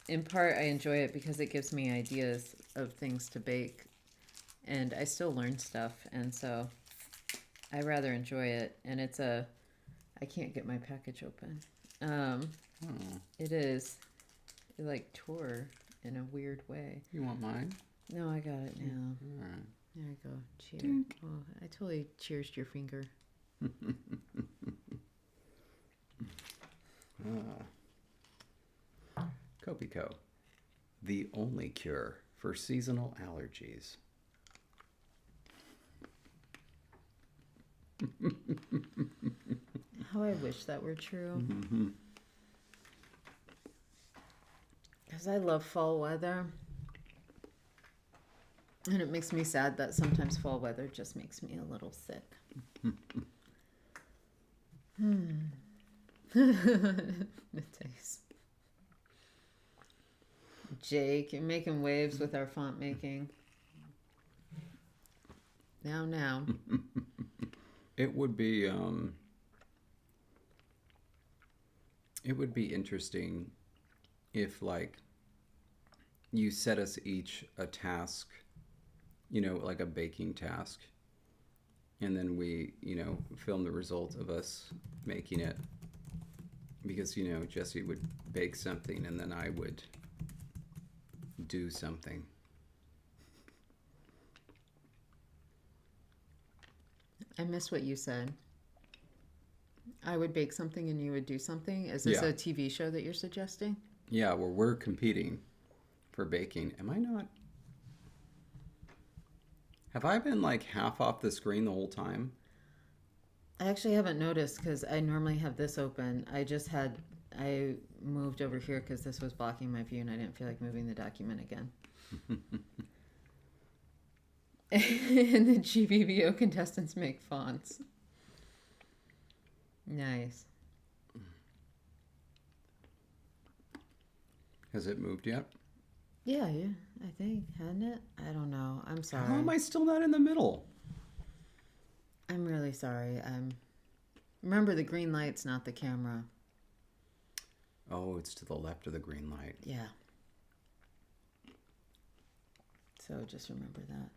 A: In part, I enjoy it because it gives me ideas of things to bake, and I still learn stuff, and so I rather enjoy it. And it's I can't get my package open. It is. It like tore in a weird way.
B: You want mine?
A: No, I got it now.
B: All right.
A: There you go. Cheers.
B: Dink.
A: Oh, I totally cheersed your finger.
B: Kopiko, the only cure for seasonal allergies.
A: How I wish that were true. Because I love fall weather. And it makes me sad that sometimes fall weather just makes me a little sick. Mateus. Jake, you're making waves with our font making. Now.
B: It would be interesting if, like, you set us each a task like a baking task. And then we, film the result of us making it. Because, Jesse would bake something and then I would do something.
A: I missed what you said. I would bake something and you would do something? Is this a TV show that you're suggesting?
B: Yeah, well, we're competing for baking. Am I not? Have I been like half off the screen the whole time?
A: I actually haven't noticed because I normally have this open. I moved over here because this was blocking my view and I didn't feel like moving the document again. And the GBBO contestants make fonts. Nice.
B: Has it moved yet?
A: Yeah, I think. Hadn't it? I don't know. I'm sorry.
B: How am I still not in the middle?
A: I'm really sorry. Remember, the green light's not the camera.
B: Oh, it's to the left of the green light.
A: Yeah. So just remember that.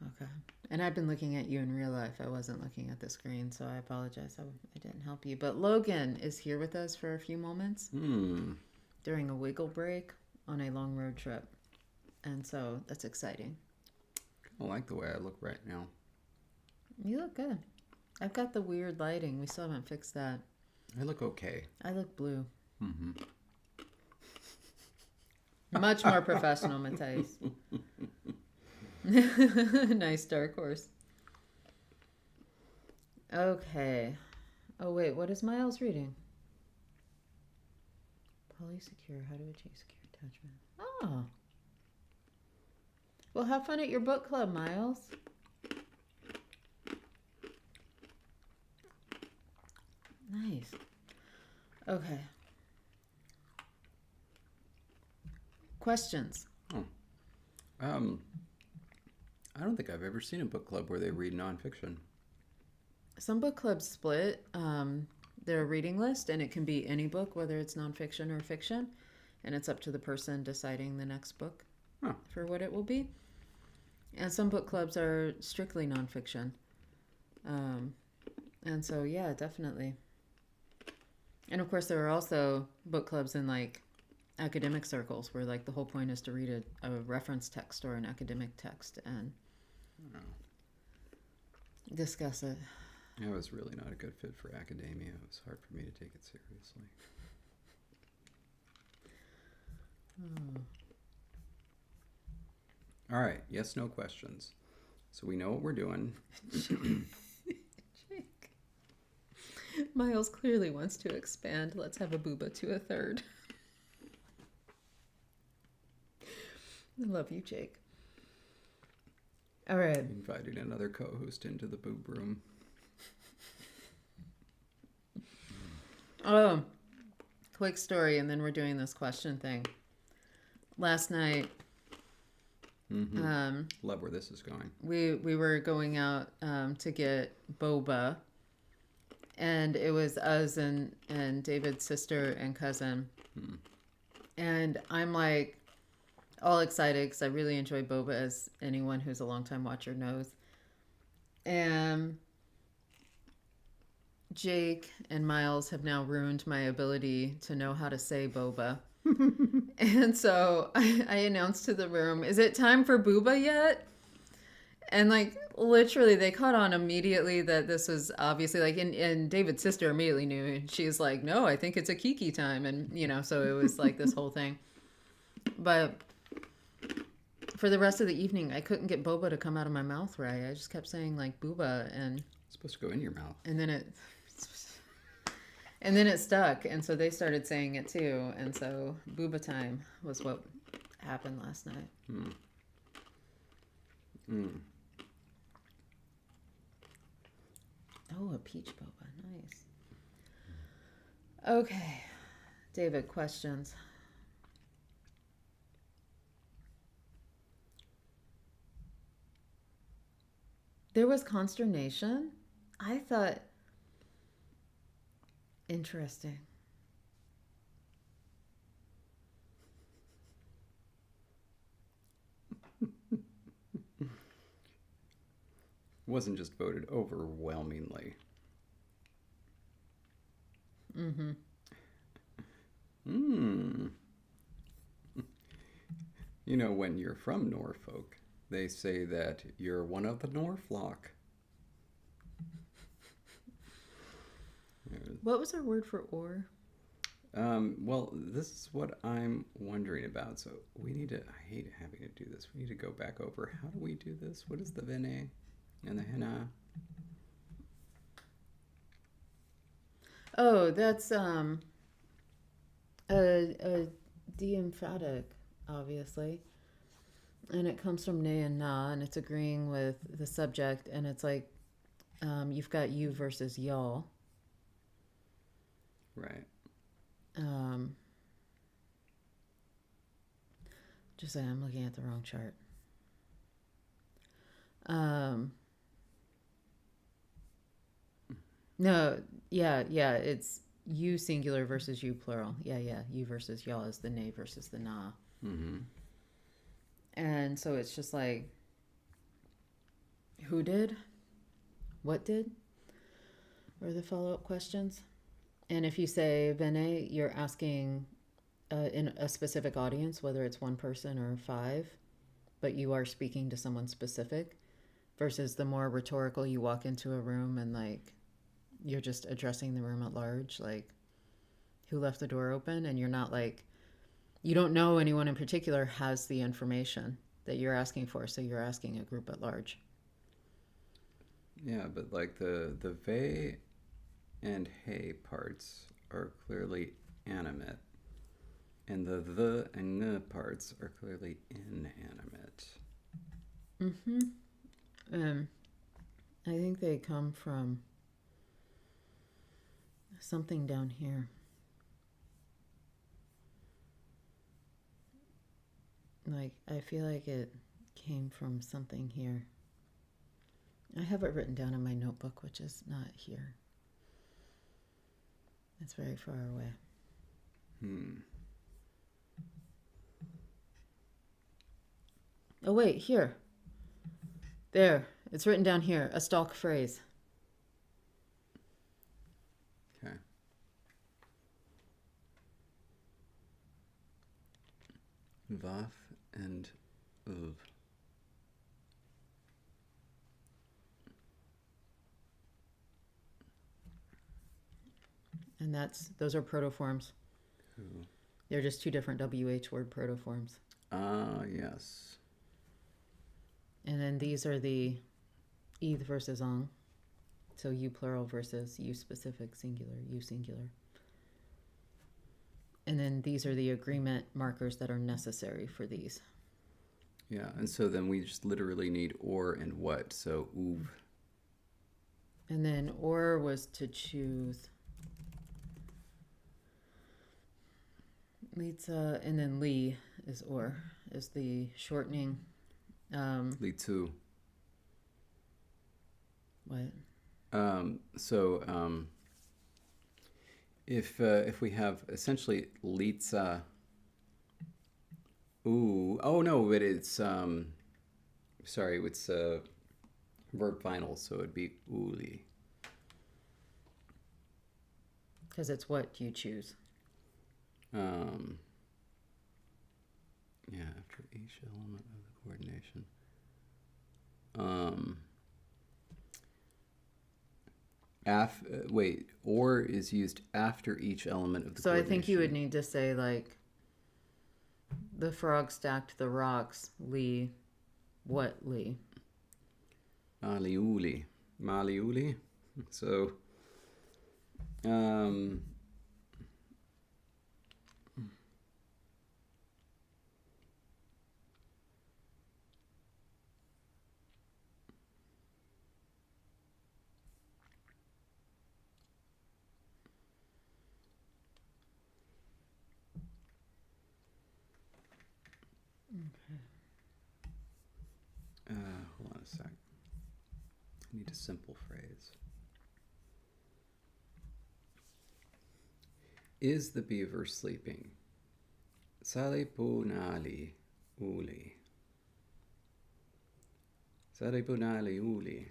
A: Okay. And I've been looking at you in real life. I wasn't looking at the screen, so I apologize. I didn't help you. But Logan is here with us for a few moments during a wiggle break on a long road trip. And so that's exciting.
B: I like the way I look right now.
A: You look good. I've got the weird lighting. We still haven't fixed that.
B: I look okay.
A: I look blue.
B: Mm-hmm.
A: Much more professional, Matthias. Nice dark horse. Okay. Oh, wait. What is Miles reading? Polysecure. How to achieve secure attachment. Oh. Well, have fun at your book club, Miles. Nice. Okay. Questions?
B: Oh. I don't think I've ever seen a book club where they read nonfiction.
A: Some book clubs split their reading list, and it can be any book, whether it's nonfiction or fiction, and it's up to the person deciding the next book for what it will be. And some book clubs are strictly nonfiction. And so, yeah, definitely. And of course, there are also book clubs in like academic circles where like the whole point is to read a reference text or an academic text and discuss it.
B: I was really not a good fit for academia. It was hard for me to take it seriously. All right. Yes, no questions. So we know what we're doing.
A: Jake. Miles clearly wants to expand. Let's have a booba to a third. I love you, Jake. All right.
B: Inviting another co-host into the boob room.
A: Oh, quick story, and then we're doing this question thing. Last night,
B: love where this is going.
A: We were going out to get boba, and it was us and David's sister and cousin, and I'm like all excited because I really enjoy boba, as anyone who's a longtime watcher knows. And Jake and Miles have now ruined my ability to know how to say boba. And so I announced to the room, is it time for booba yet? And like literally they caught on immediately that this was obviously like, and David's sister immediately knew, and she's like, no, I think it's a Kiki time. And so it was like this whole thing. But for the rest of the evening, I couldn't get boba to come out of my mouth right. I just kept saying like booba, and
B: It's supposed to go in your mouth.
A: And then it stuck, and so they started saying it too, and so booba time was what happened last night. Oh, a peach boba, nice. Okay, David, questions. There was consternation. I thought, interesting.
B: wasn't just voted overwhelmingly.
A: Mm-hmm.
B: You know, when you're from Norfolk, they say that you're one of the Norflock.
A: What was our word for or?
B: Well, this is what I'm wondering about. So we need to, I hate having to do this. We need to go back over. How do we do this? What is the vene and the henna?
A: Oh, that's a de-emphatic, obviously. And it comes from ne and na, and it's agreeing with the subject, and it's like you've got you versus y'all.
B: Right.
A: Just saying, I'm looking at the wrong chart. No, yeah, it's you singular versus you plural. Yeah, you versus y'all is the ne versus the na.
B: Mm-hmm.
A: And so it's just like, who did? What did? Or the follow-up questions. And if you say vene, you're asking in a specific audience, whether it's one person or five, but you are speaking to someone specific, versus the more rhetorical, you walk into a room and like you're just addressing the room at large, like who left the door open, and you're not like, you don't know anyone in particular has the information that you're asking for, so you're asking a group at large.
B: Yeah, but like the ve and he parts are clearly animate, and the and ng parts are clearly inanimate.
A: I think they come from something down here. Like, I feel like it came from something here. I have it written down in my notebook, which is not here. It's very far away. Oh, wait, here. There. It's written down here. A stock phrase.
B: Okay. Vaf and uv.
A: And those are protoforms.
B: Ooh.
A: They're just two different WH word protoforms.
B: Yes.
A: And then these are the eth versus ong. So you plural versus you specific singular, you singular. And then these are the agreement markers that are necessary for these.
B: Yeah, and so then we just literally need or and what. So uv.
A: And then or was to choose Litza, and then li is or, is the shortening.
B: Li tu.
A: What?
B: If we have essentially litza, oh no, but it's sorry, it's verb final, so it'd be uli.
A: Because it's what you choose.
B: Yeah, after each element of the coordination. Wait, or is used after each element of the
A: So I
B: coordination.
A: think you would need to say like, the frog stacked the rocks, Lee, what Lee?
B: Maliuli. Maliuli. So, hold on a sec. I need a simple phrase. Is the beaver sleeping? Salibunali uli. Salibunali uli.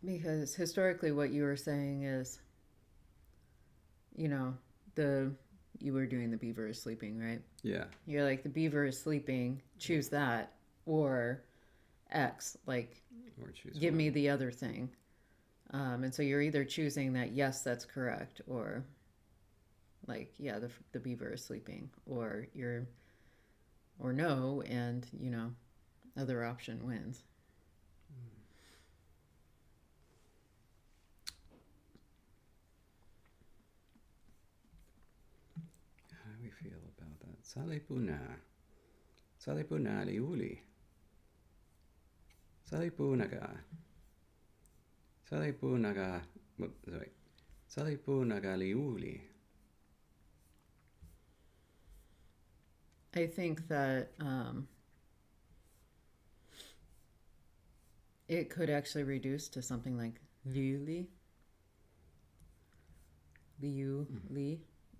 A: Because historically, what you were saying is, you know, you were doing the beaver is sleeping, right?
B: Yeah.
A: You're like, the beaver is sleeping, choose that, or X, like,
B: Or choose
A: give
B: one.
A: me the other thing. And so you're either choosing that, yes, that's correct, or like, yeah, the beaver is sleeping, or no, and, other option wins.
B: How do we feel about that? Salipuna. Salipuna liuli. Salipunaga. Salipunaga. Sorry. Salipunaga liuli.
A: I think that it could actually reduce to something like liuli,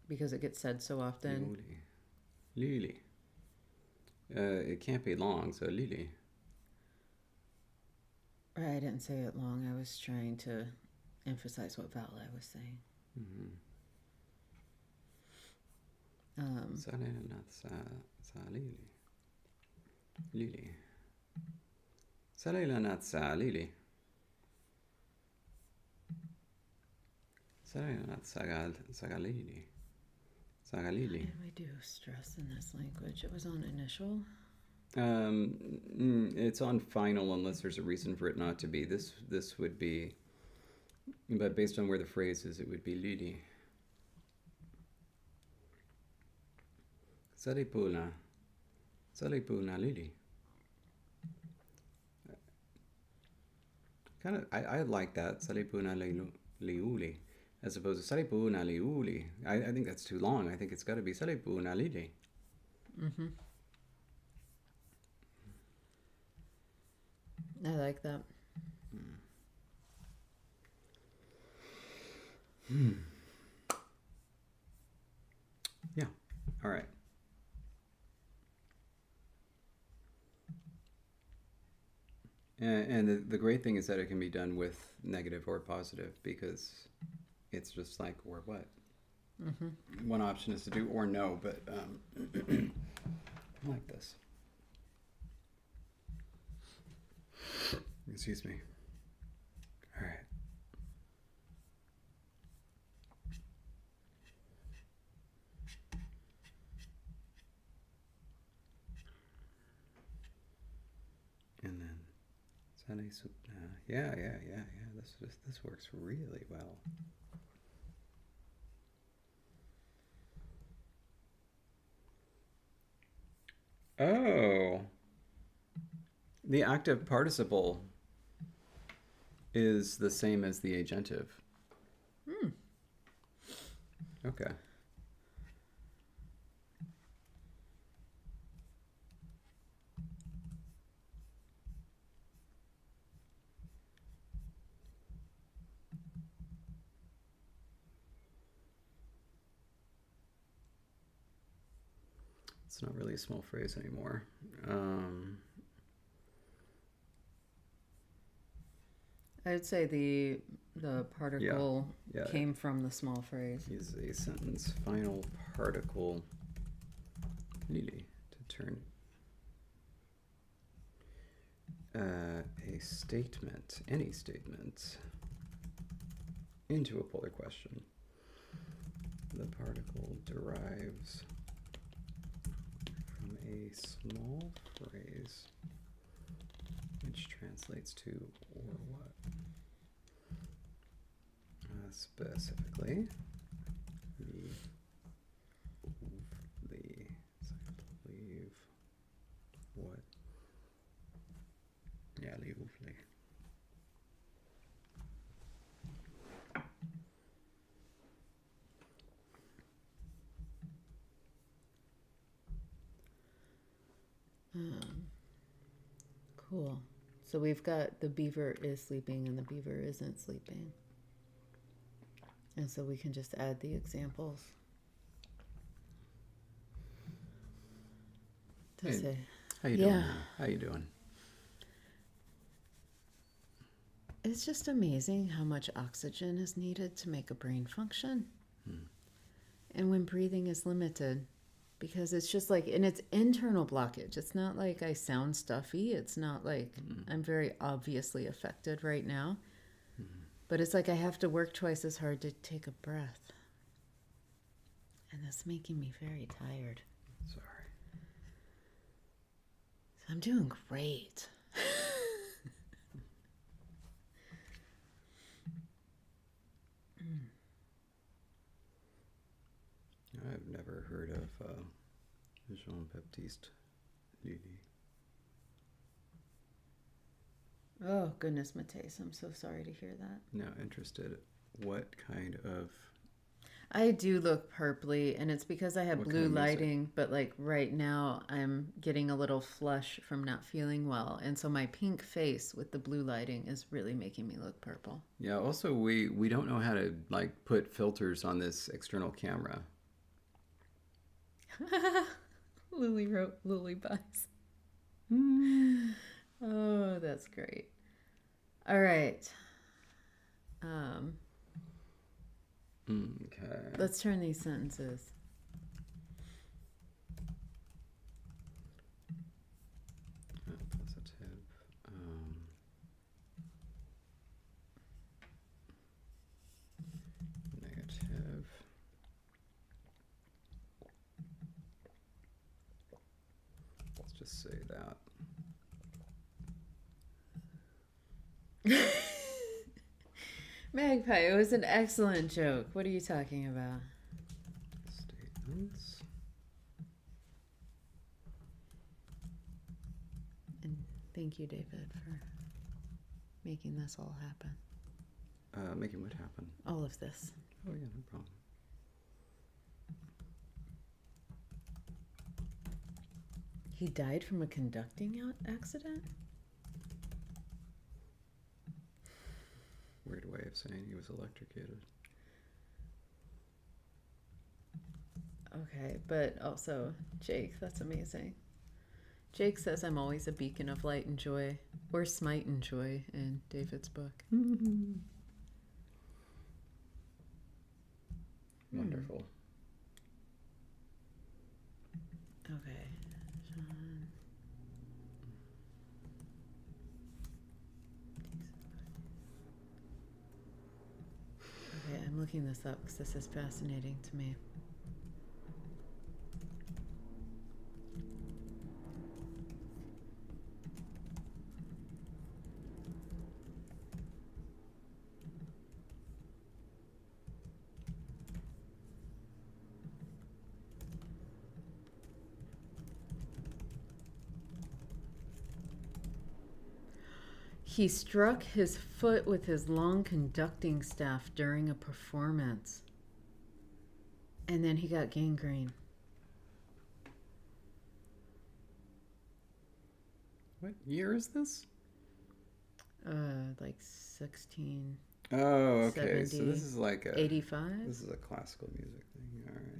A: because it gets said so often.
B: Liuli. It can't be long, so lili.
A: I didn't say it long. I was trying to emphasize what vowel I was saying.
B: Lili. Lili. Salilanat sa lili. Salilanat sagalili. Sagalili.
A: How did we do stress in this language? It was on initial.
B: It's on final unless there's a reason for it not to be. This would be, but based on where the phrase is, it would be lili. Salipuna lili. Kind of, I like that. Salipuna liuli, as opposed to salipuna liuli. I think that's too long. I think it's got to be salipuna lili.
A: I like that.
B: Yeah. All right. And the great thing is that it can be done with negative or positive, because it's just like, or what. One option is to do or no, but I like this. Excuse me. All right. And then yeah. This works really well. Oh, the active participle is the same as the agentive. Okay. It's not really a small phrase anymore.
A: I'd say the particle came from the small phrase.
B: Is a sentence final particle lili to turn a statement, any statement, into a polar question. The particle derives from a small phrase which translates to or what. Specifically, leave what? Yeah, leave.
A: Cool. So we've got the beaver is sleeping and the beaver isn't sleeping. And so we can just add the examples to say.
B: How you doing? How you doing?
A: it's just amazing how much oxygen is needed to make a brain function. And when breathing is limited, because it's just like, and it's internal blockage. It's not like I sound stuffy. It's not like I'm very obviously affected right now. But it's like I have to work twice as hard to take a breath. And that's making me very tired.
B: Sorry.
A: I'm doing great.
B: I've never heard of Jean-Baptiste Lully.
A: Oh, goodness, Mateus, I'm so sorry to hear that.
B: Now, interested, what kind of...
A: I do look purpley, and it's because I have
B: What
A: blue
B: kind of music?
A: lighting, but like right now I'm getting a little flush from not feeling well. And so my pink face with the blue lighting is really making me look purple.
B: Yeah, also we don't know how to like put filters on this external camera.
A: Lily wrote Lily buys. Oh, that's great. All right.
B: Okay.
A: Let's turn these sentences.
B: Positive. Negative. Let's just say that.
A: Magpie, it was an excellent joke. What are you talking about?
B: Statements.
A: And thank you, David, for making this all happen.
B: Making what happen?
A: All of this.
B: Oh yeah, no problem.
A: He died from a conducting accident?
B: Weird way of saying he was electrocuted.
A: Okay, but also, Jake, that's amazing. Jake says I'm always a beacon of light and joy, or smite and joy in David's book.
B: Wonderful.
A: Okay, John. Okay, I'm looking this up because this is fascinating to me. He struck his foot with his long conducting staff during a performance. And then he got gangrene.
B: What year is this?
A: Like 16.
B: Oh, okay.
A: 70,
B: So this is like a
A: 85?
B: This is a classical music thing. All right.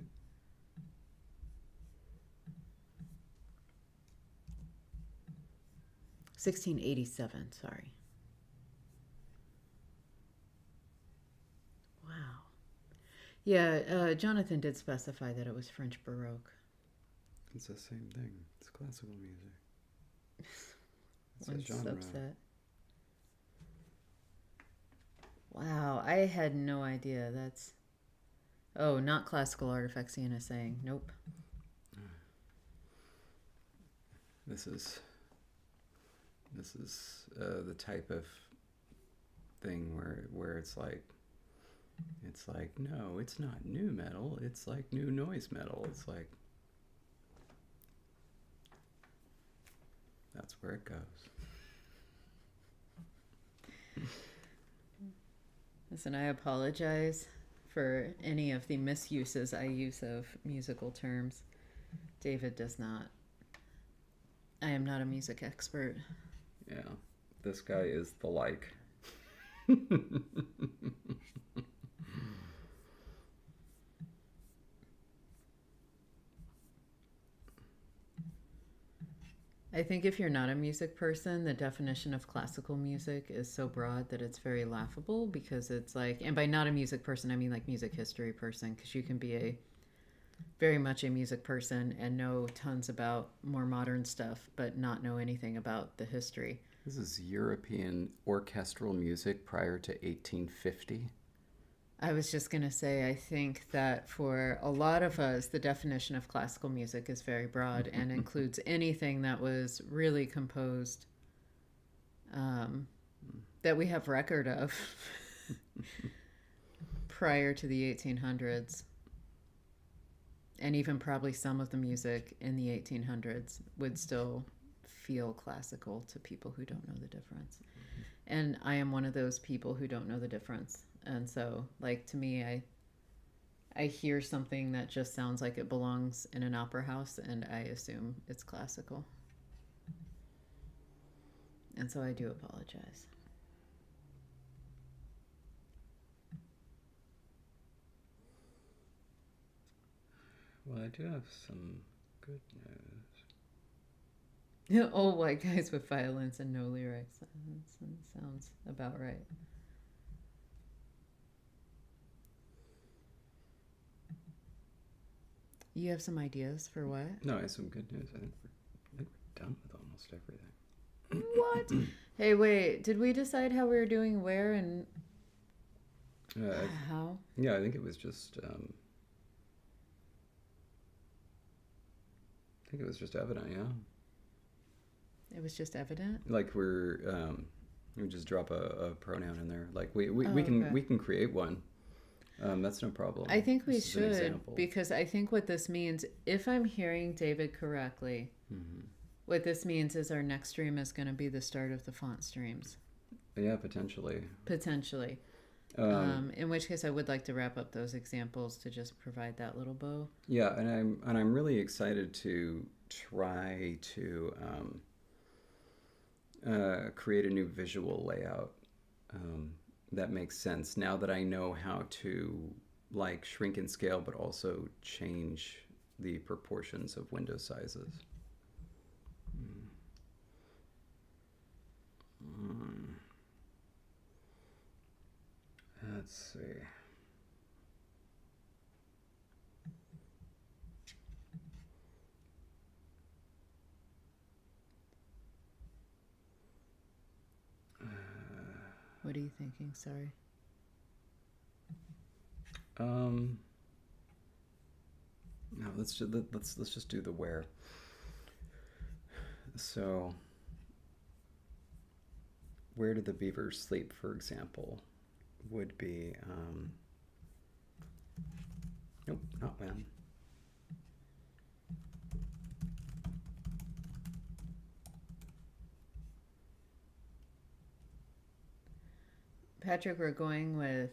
A: 1687, sorry. Wow. Yeah, Jonathan did specify that it was French Baroque.
B: It's the same thing. It's classical music. It's
A: One
B: a genre.
A: subset. Wow, I had no idea. That's... Oh, not classical artifacts, Ian is saying. Nope.
B: This is the type of thing where it's like no, it's not new metal. It's like new noise metal. It's like that's where it goes.
A: Listen, I apologize for any of the misuses I use of musical terms. David does not. I am not a music expert.
B: Yeah, this guy is the like.
A: I think if you're not a music person, the definition of classical music is so broad that it's very laughable, because it's like, and by not a music person, I mean like music history person, because you can be a very much a music person and know tons about more modern stuff, but not know anything about the history.
B: This is European orchestral music prior to 1850.
A: I was just going to say, I think that for a lot of us, the definition of classical music is very broad and includes anything that was really composed that we have record of prior to the 1800s. And even probably some of the music in the 1800s would still feel classical to people who don't know the difference. And I am one of those people who don't know the difference. And so, like, to me, I hear something that just sounds like it belongs in an opera house, and I assume it's classical. And so I do apologize.
B: Well, I do have some good
A: news. Old white guys with violins and no lyrics. That sounds about right. You have some ideas for what?
B: No, I have some good news. I think we're done with almost everything.
A: What? Hey, wait. Did we decide how we were doing where and how?
B: Yeah, I think it was just... I think it was just evident, yeah.
A: It was just evident?
B: Like we just drop a pronoun in there. Like we
A: okay.
B: we can create one. That's no problem.
A: I think we should, because I think what this means, if I'm hearing David correctly, what this means is our next stream is going to be the start of the font streams.
B: Yeah, potentially.
A: Potentially. In which case I would like to wrap up those examples to just provide that little bow.
B: Yeah, and I'm really excited to try to create a new visual layout that makes sense now that I know how to like shrink and scale, but also change the proportions of window sizes. Let's see.
A: What are you thinking? Sorry.
B: No, let's just do the where. So, where do the beavers sleep, for example, would be nope, not when.
A: Patrick, we're going with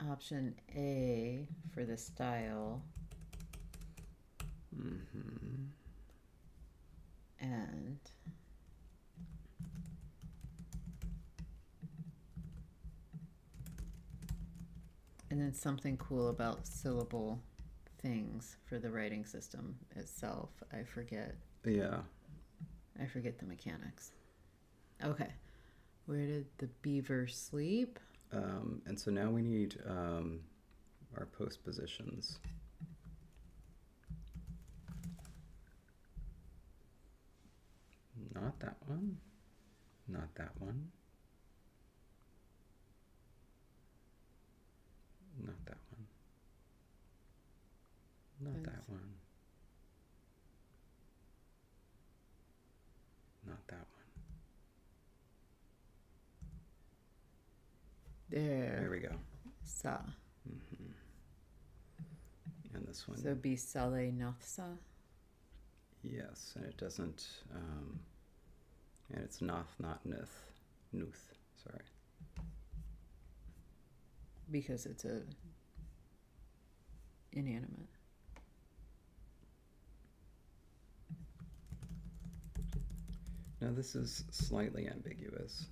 A: option A for the style. And then something cool about syllable things for the writing system itself. I forget.
B: Yeah.
A: I forget the mechanics. Okay. Where did the beaver sleep?
B: And so now we need our post positions. Not that one. Not that one. Not that one. Not that one. Not that one. There we go.
A: Sa.
B: And this one.
A: So be sale nothsa.
B: Yes, and it doesn't. And it's noth, not nith, nuth. Sorry.
A: Because it's a inanimate.
B: Now this is slightly ambiguous.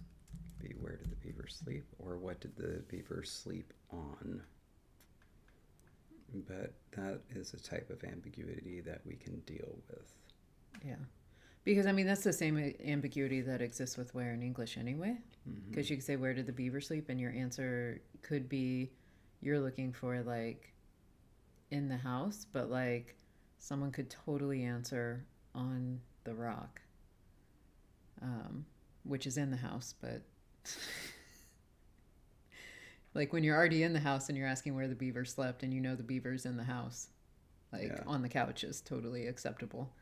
B: Be where did the beaver sleep, or what did the beaver sleep on? But that is a type of ambiguity that we can deal with.
A: Yeah. Because, I mean, that's the same ambiguity that exists with where in English anyway. Because you could say, where did the beaver sleep? And your answer could be, you're looking for, like, in the house. But, like, someone could totally answer on the rock, which is in the house. But, like, when you're already in the house and you're asking where the beaver slept and you know the beaver's in the house, like, on the couch is totally acceptable.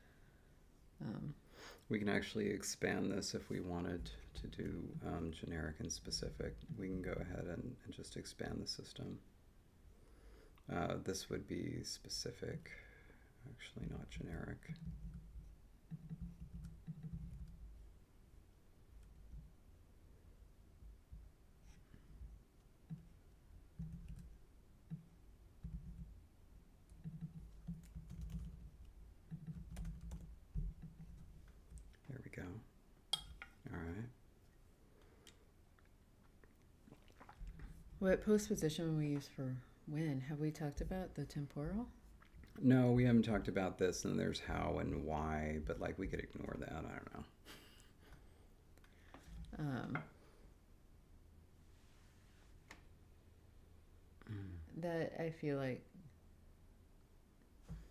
B: We can actually expand this if we wanted to do generic and specific. We can go ahead and just expand the system. This would be specific, actually not generic. Go. All right.
A: What postposition we use for when? Have we talked about the temporal?
B: No, we haven't talked about this, and there's how and why, but like we could ignore that. I don't know.
A: That I feel like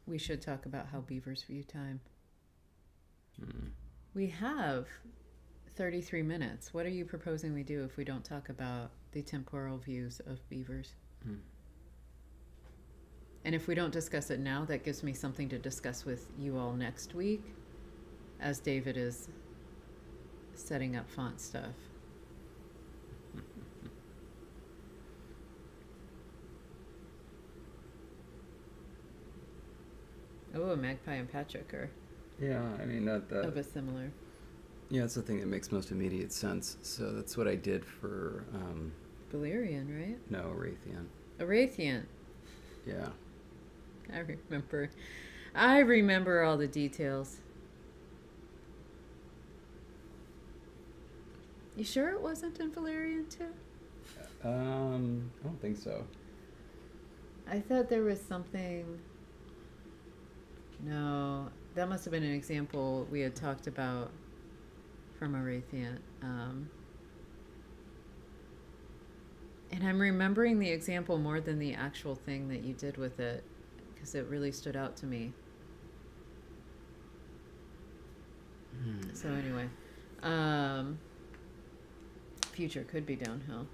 A: we should talk about how beavers view time. We have 33 minutes. What are you proposing we do if we don't talk about the temporal views of beavers? And if we don't discuss it now, that gives me something to discuss with you all next week as David is setting up font stuff. Oh, Magpie and Patrick are
B: I mean that
A: of a similar.
B: Yeah, it's the thing that makes most immediate sense. So that's what I did for
A: Valerian, right?
B: No, Raytheon.
A: A Raytheon.
B: Yeah.
A: I remember all the details. You sure it wasn't in Valerian too?
B: I don't think so.
A: I thought there was something. No, that must have been an example we had talked about from a Raytheon. And I'm remembering the example more than the actual thing that you did with it, because it really stood out to me. So anyway, future could be downhill.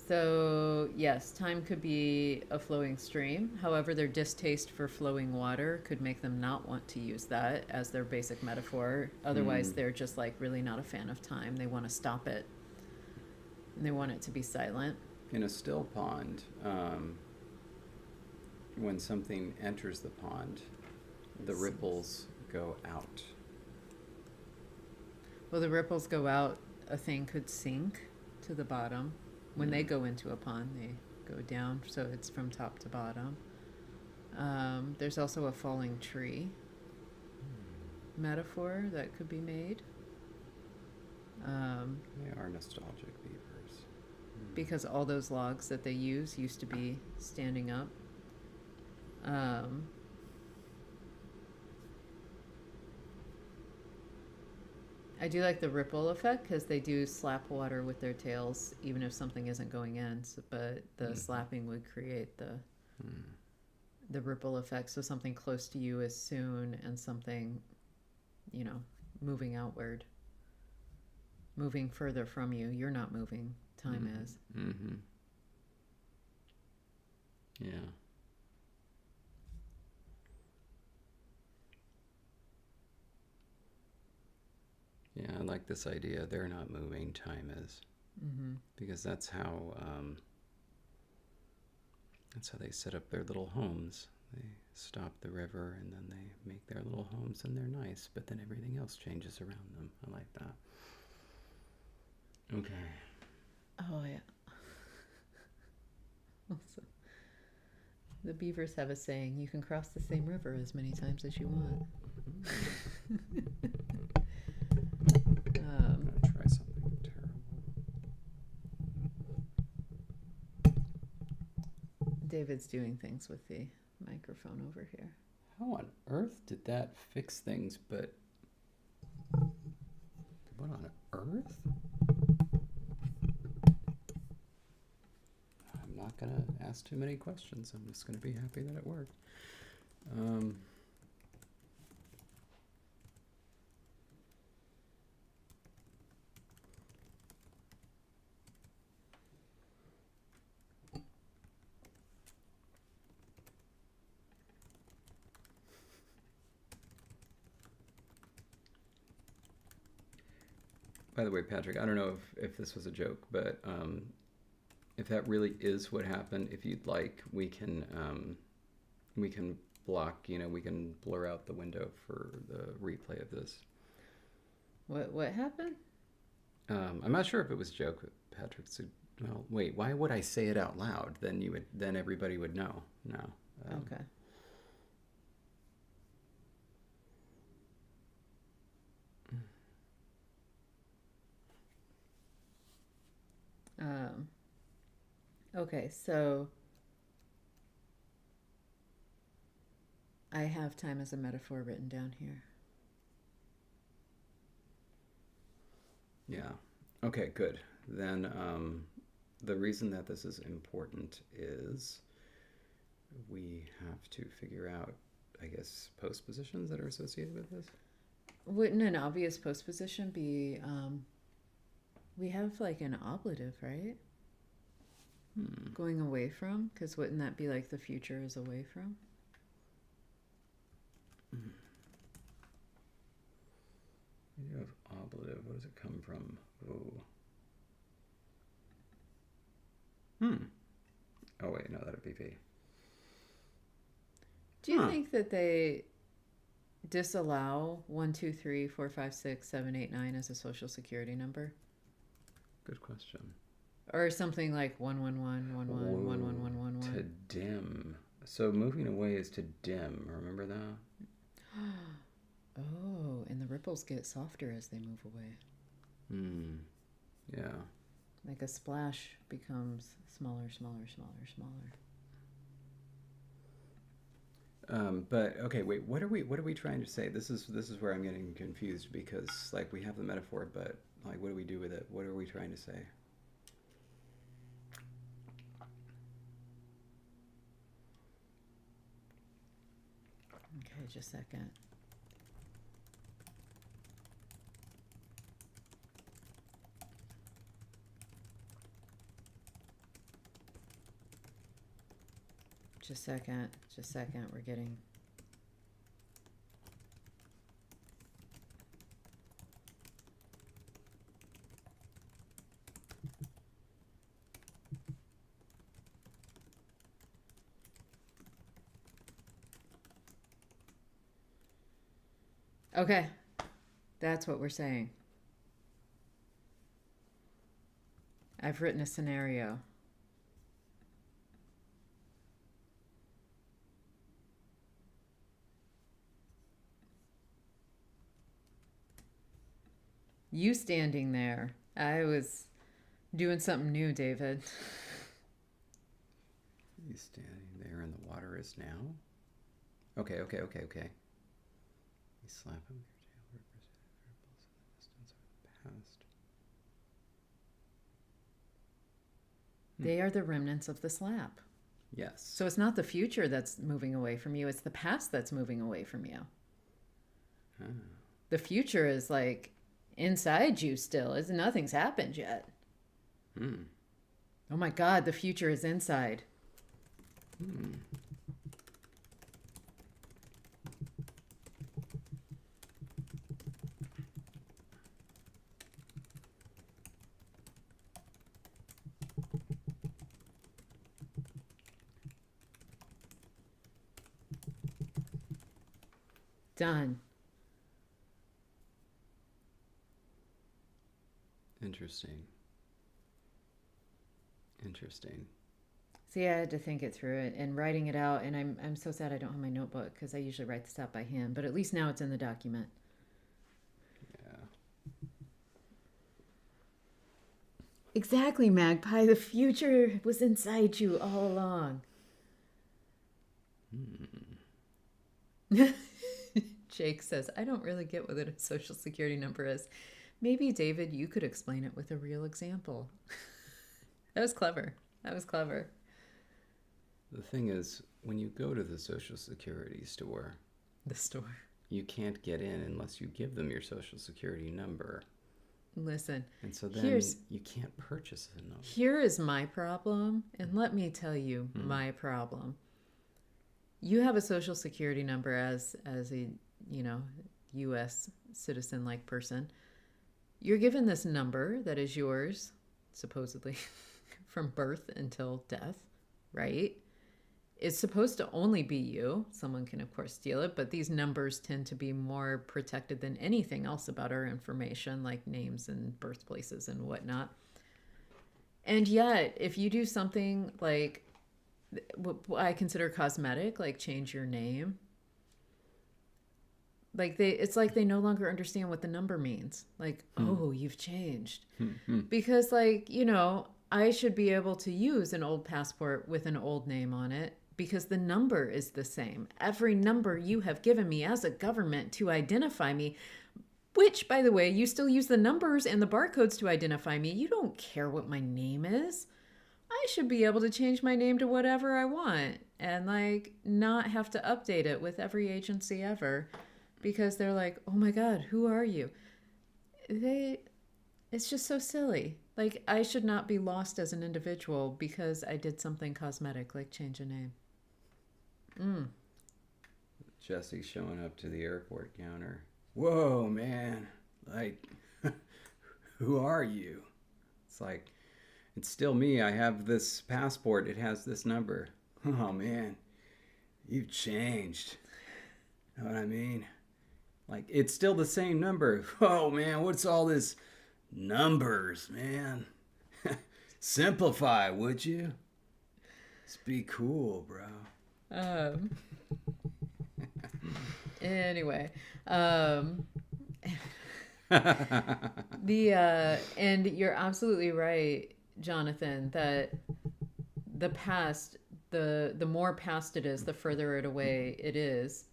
A: So yes, time could be a flowing stream. However, their distaste for flowing water could make them not want to use that as their basic metaphor. Otherwise, they're just like really not a fan of time. They want to stop it. And they want it to be silent.
B: In a still pond, when something enters the pond, the ripples go out.
A: Well, the ripples go out. A thing could sink to the bottom. When they go into a pond, they go down, so it's from top to bottom. There's also a falling tree metaphor that could be made.
B: They are nostalgic beavers.
A: Because all those logs that they used to be standing up. I do like the ripple effect because they do slap water with their tails even if something isn't going in, but the slapping would create the ripple effect. So something close to you is soon, and something, moving outward, moving further from you. You're not moving. Time is.
B: Yeah. Yeah, I like this idea. They're not moving, time is. Because that's how they set up their little homes. They stop the river and then they make their little homes and they're nice, but then everything else changes around them. I like that. Okay.
A: Oh, yeah. Also, the beavers have a saying, you can cross the same river as many times as you want.
B: I'm going to try something terrible.
A: David's doing things with the microphone over here.
B: How on earth did that fix things? But what on earth? I'm not gonna ask too many questions. I'm just gonna be happy that it worked. By the way, Patrick, I don't know if this was a joke, but if that really is what happened, if you'd like, we can block, we can blur out the window for the replay of this.
A: What happened?
B: I'm not sure if it was a joke. Patrick said, "Well, wait, why would I say it out loud? Then everybody would know." No.
A: Okay. Okay, so I have time as a metaphor written down here.
B: Yeah. Okay, good. Then the reason that this is important is we have to figure out, I guess, postpositions that are associated with this.
A: Wouldn't an obvious postposition be, we have like an ablative, right? Going away from? Because wouldn't that be like the future is away from?
B: You have ablative. What does it come from? Oh, wait, no, that'd be V.
A: Do you think that they disallow 1, 2, 3, 4, 5, 6, 7, 8, 9 as a social security number?
B: Good question.
A: Or something like 111, 11, 1111.
B: To dim. So moving away is to dim. Remember that?
A: Oh, and the ripples get softer as they move away.
B: Yeah.
A: Like a splash becomes smaller, smaller, smaller, smaller.
B: But okay, wait. What are we trying to say? This is where I'm getting confused because like we have the metaphor, but like what do we do with it? What are we trying to say?
A: Okay, just a second. Just a second. We're getting... Okay, that's what we're saying. I've written a scenario. You standing there. I was doing something new, David.
B: You standing there and the water is now? Okay. You slap him with your tail, represent the ripples in the distance of the past.
A: They are the remnants of the slap.
B: Yes.
A: So it's not the future that's moving away from you, it's the past that's moving away from you. The future is like inside you still. Nothing's happened yet. Oh my God, the future is inside. Done.
B: Interesting.
A: See, I had to think it through it and writing it out, and I'm so sad I don't have my notebook because I usually write this out by hand, but at least now it's in the document.
B: Yeah.
A: Exactly, Magpie. The future was inside you all along. Jake says, I don't really get what a social security number is. Maybe, David, you could explain it with a real example. That was clever. That was clever.
B: The thing is, when you go to the Social Security store, you can't get in unless you give them your Social Security number.
A: Listen.
B: And so then you can't purchase a number.
A: Here is my problem, and let me tell you my problem. You have a Social Security number as a, U.S. citizen-like person. You're given this number that is yours, supposedly, from birth until death, right? It's supposed to only be you. Someone can, of course, steal it, but these numbers tend to be more protected than anything else about our information, like names and birthplaces and whatnot. And yet, if you do something like what I consider cosmetic, like change your name, it's like they no longer understand what the number means. Like, oh, you've changed. Because, I should be able to use an old passport with an old name on it because the number is the same. Every number you have given me as a government to identify me, which, by the way, you still use the numbers and the barcodes to identify me. You don't care what my name is. I should be able to change my name to whatever I want and, not have to update it with every agency ever because they're like, oh, my God, who are you? It's just so silly. I should not be lost as an individual because I did something cosmetic, like change a name.
B: Jesse's showing up to the airport counter. Whoa, man. Who are you? It's like, it's still me. I have this passport. It has this number. Oh, man. You've changed. Know what I mean? It's still the same number. Oh, man, what's all this numbers, man? Simplify, would you? Just be cool, bro.
A: Anyway, and you're absolutely right, Jonathan, that the past, the more past it is, the further it away it is.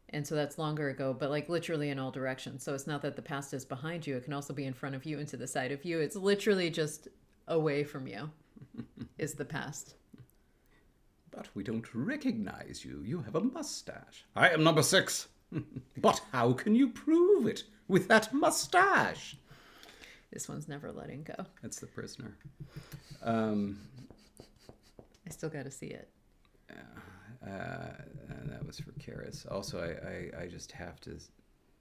A: And so that's longer ago, but literally in all directions. So it's not that the past is behind you. It can also be in front of you and to the side of you. It's literally just away from you is the past.
B: But we don't recognize you. You have a mustache. I am number 6. But how can you prove it with that mustache?
A: This one's never letting go.
B: That's the prisoner.
A: I still got to see it.
B: And that was for Karis. Also, I just have to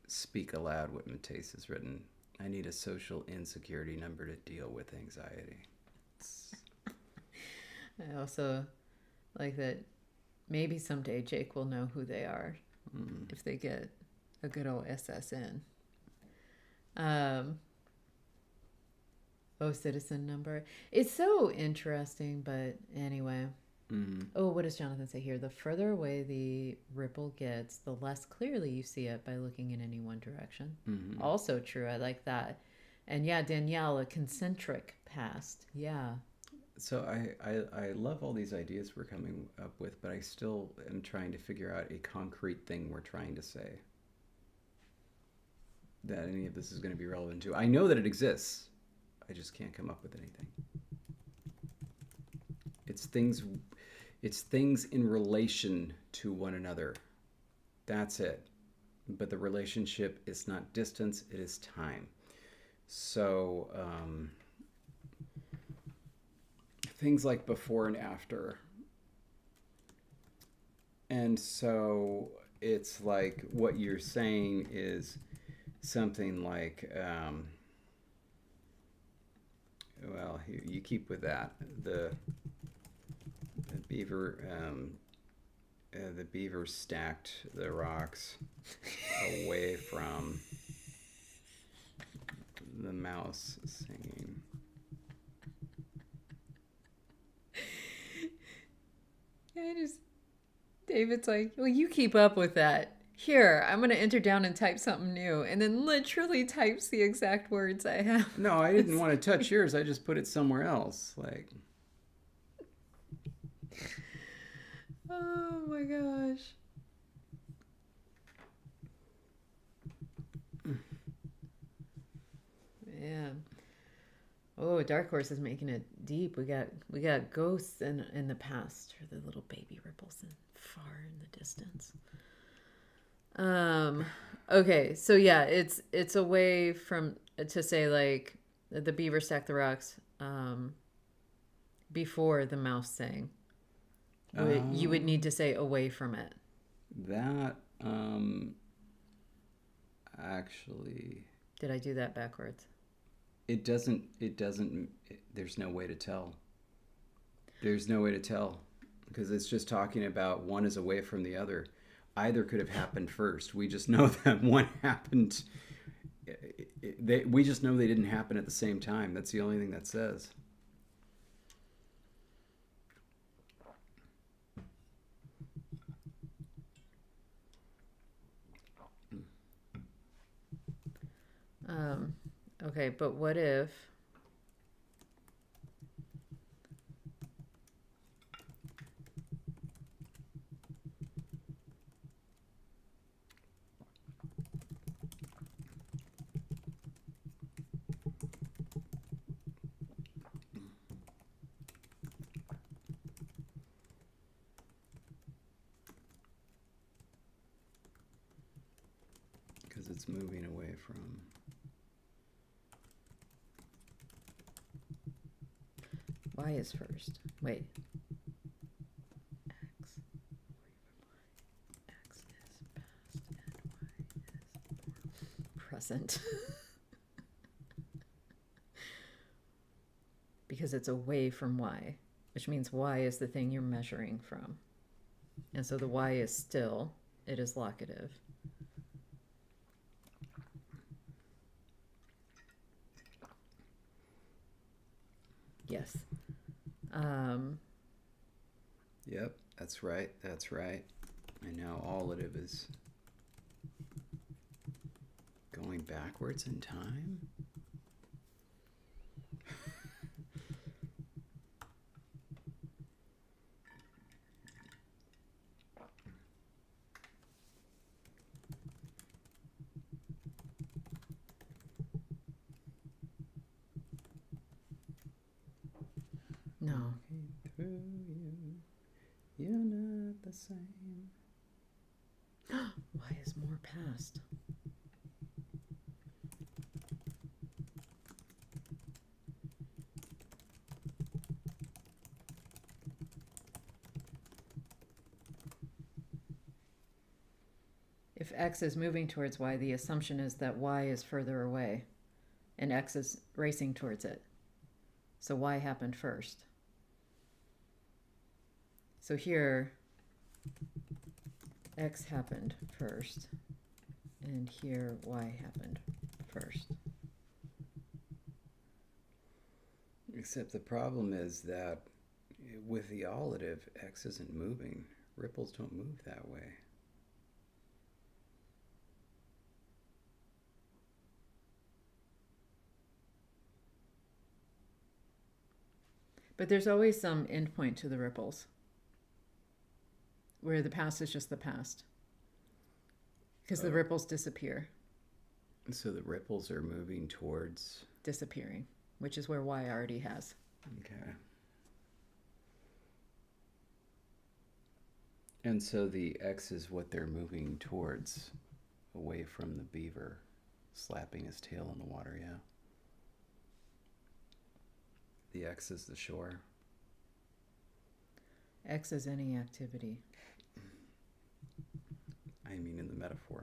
B: speak aloud what Mateus has written. I need a social insecurity number to deal with anxiety.
A: I also like that maybe someday Jake will know who they are if they get a good old SSN. Citizen number. It's so interesting, but anyway. Oh, what does Jonathan say here? The further away the ripple gets, the less clearly you see it by looking in any one direction. Also true. I like that. And yeah, Danielle, a concentric past. Yeah.
B: So I love all these ideas we're coming up with, but I still am trying to figure out a concrete thing we're trying to say that any of this is going to be relevant to. I know that it exists. I just can't come up with anything. It's things in relation to one another. That's it. But the relationship is not distance, it is time. So things like before and after. And so it's like what you're saying is something like, well, you keep with that. The beaver stacked the rocks away from the mouse singing.
A: David's like, well, you keep up with that. Here, I'm going to enter down and type something new. And then literally types the exact words I have.
B: No, I didn't want to touch yours. I just put it somewhere else.
A: Oh my gosh. Man. Oh, Dark Horse is making it deep. We got ghosts in the past, or the little baby ripples far in the distance. Okay, so yeah, it's a way from to say like the beaver stacked the rocks before the mouse sang. You would need to say away from it.
B: That actually,
A: Did I do that backwards?
B: there's no way to tell. There's no way to tell because it's just talking about one is away from the other. Either could have happened first. We just know that one happened. We just know they didn't happen at the same time. That's the only thing that says.
A: Okay, but what if
B: because it's moving away from.
A: y is first? Wait. X is past and y is present. Because it's away from y, which means y is the thing you're measuring from. And so the y is still, it is locative. Yes.
B: Yep, that's right. That's right. And now allative is going backwards in time.
A: No.
B: Through you, you're not the same.
A: Y is more past. If X is moving towards Y, the assumption is that Y is further away and X is racing towards it. So Y happened first. So here, X happened first, and here Y happened first.
B: Except the problem is that with the allative, X isn't moving. Ripples don't move that way.
A: But there's always some endpoint to the ripples, where the past is just the past. Because the ripples disappear.
B: So the ripples are moving towards...
A: disappearing, which is where Y already has.
B: Okay. And so the X is what they're moving towards, away from the beaver slapping his tail in the water, yeah. The X is the shore.
A: X is any activity.
B: I mean in the metaphor.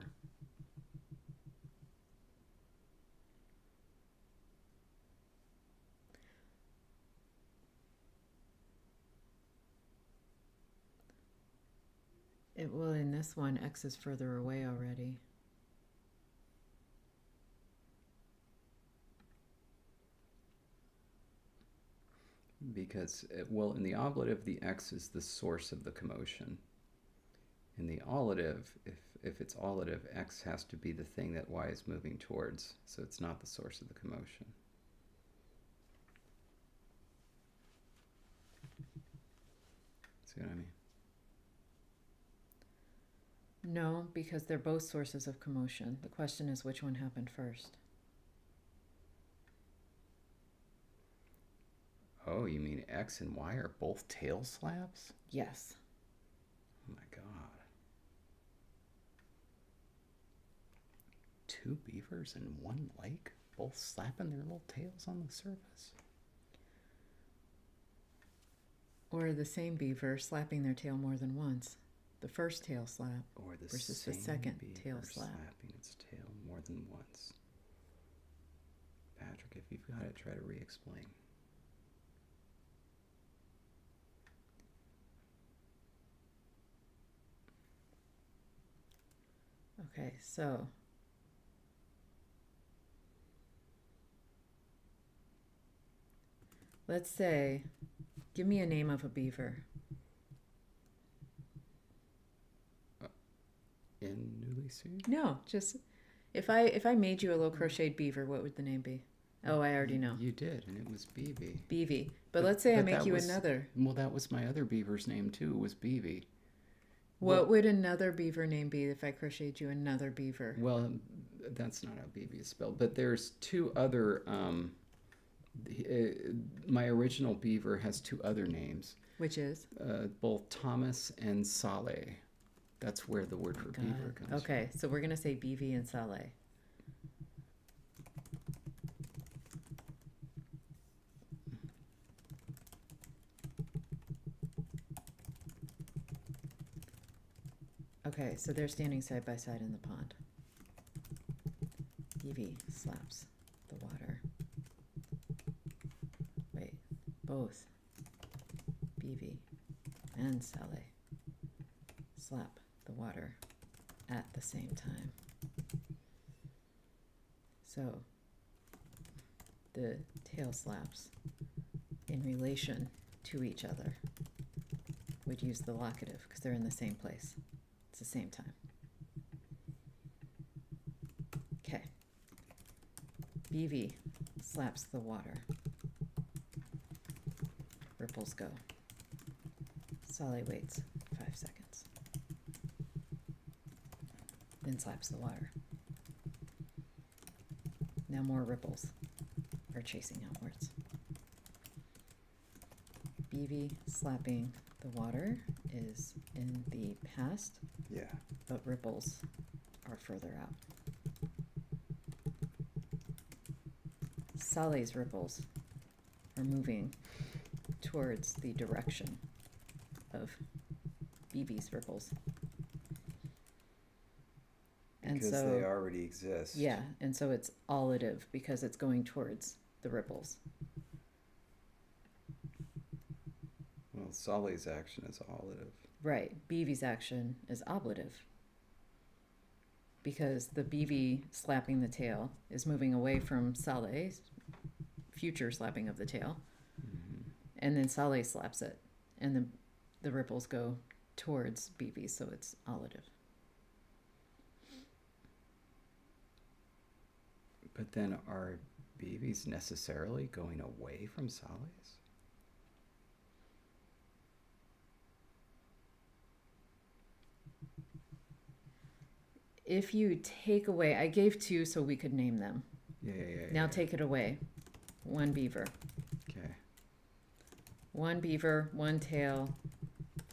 A: Well, in this one, X is further away already.
B: Because, well, in the ablative, the X is the source of the commotion. In the allative, if it's allative, X has to be the thing that Y is moving towards. So it's not the source of the commotion. See what I mean?
A: No, because they're both sources of commotion. The question is which one happened first.
B: Oh, you mean X and Y are both tail slaps?
A: Yes.
B: Oh my god. Two beavers in one lake, both slapping their little tails on the surface.
A: Or the same beaver slapping their tail more than once. The first tail slap
B: or the
A: versus the second tail slap.
B: Slapping its tail more than once. Patrick, if you've got it, try to re-explain.
A: Okay, so let's say, give me a name of a beaver.
B: In Newly Sued?
A: No, just if I made you a little crocheted beaver, what would the name be? Oh, I already know.
B: You did, and it was BB.
A: BB. But let's say I make you another.
B: Well, that was my other beaver's name too, was BB.
A: What would another beaver name be if I crocheted you another beaver?
B: Well, that's not how BB is spelled, but there's two other, my original beaver has two other names.
A: Which is?
B: Both Thomas and Saleh. That's where the word for beaver comes from.
A: Okay, so we're going to say BV and Saleh. Okay, so they're standing side by side in the pond. BV slaps the water. Wait, both BV and Saleh slap the water at the same time. So the tail slaps in relation to each other would use the locative because they're in the same place. It's the same time. Okay. BV slaps the water. Ripples go. Saleh waits 5 seconds. Then slaps the water. Now more ripples are chasing outwards. BV slapping the water is in the past.
B: Yeah.
A: But ripples are further out. Saleh's ripples are moving towards the direction of BB's ripples.
B: Because they already exist.
A: Yeah, and so it's allative because it's going towards the ripples.
B: Well, Saleh's action is allative.
A: Right. BV's action is ablative because the BV slapping the tail is moving away from Saleh's future slapping of the tail. Mm-hmm. And then Saleh slaps it and the ripples go towards BV, so it's allative.
B: But then are BVs necessarily going away from Saleh's?
A: If you take away, I gave 2 so we could name them.
B: Yeah.
A: Now take it away. 1 beaver.
B: Okay.
A: 1 beaver, 1 tail,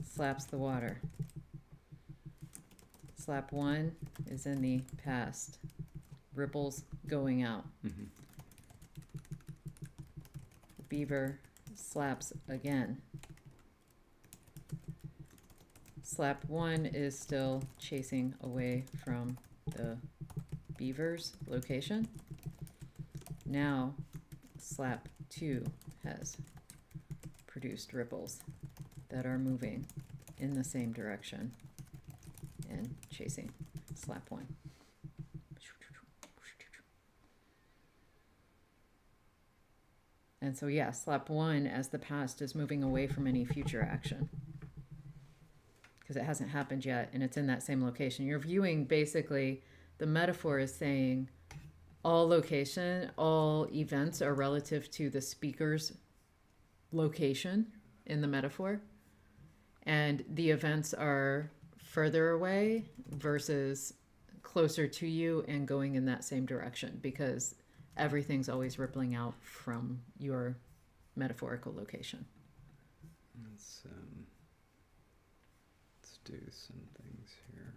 A: slaps the water. Slap 1 is in the past. Ripples going out.
B: Mm-hmm.
A: Beaver slaps again. Slap 1 is still chasing away from the beaver's location. Now, slap 2 has produced ripples that are moving in the same direction and chasing slap 1. And so, yeah, slap 1 as the past is moving away from any future action because it hasn't happened yet and it's in that same location. You're viewing basically, the metaphor is saying all location, all events are relative to the speaker's location in the metaphor. And the events are further away versus closer to you and going in that same direction, because everything's always rippling out from your metaphorical location.
B: Let's do some things here.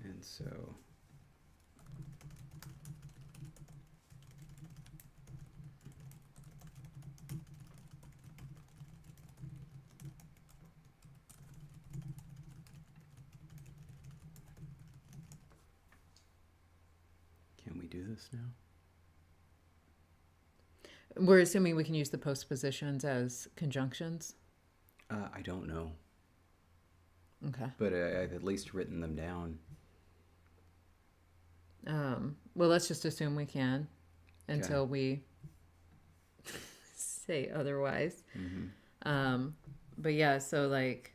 B: And so can we do this now?
A: We're assuming we can use the postpositions as conjunctions?
B: I don't know.
A: Okay.
B: But I've at least written them down.
A: Well, let's just assume we can until we say otherwise.
B: Mm-hmm.
A: But yeah, so like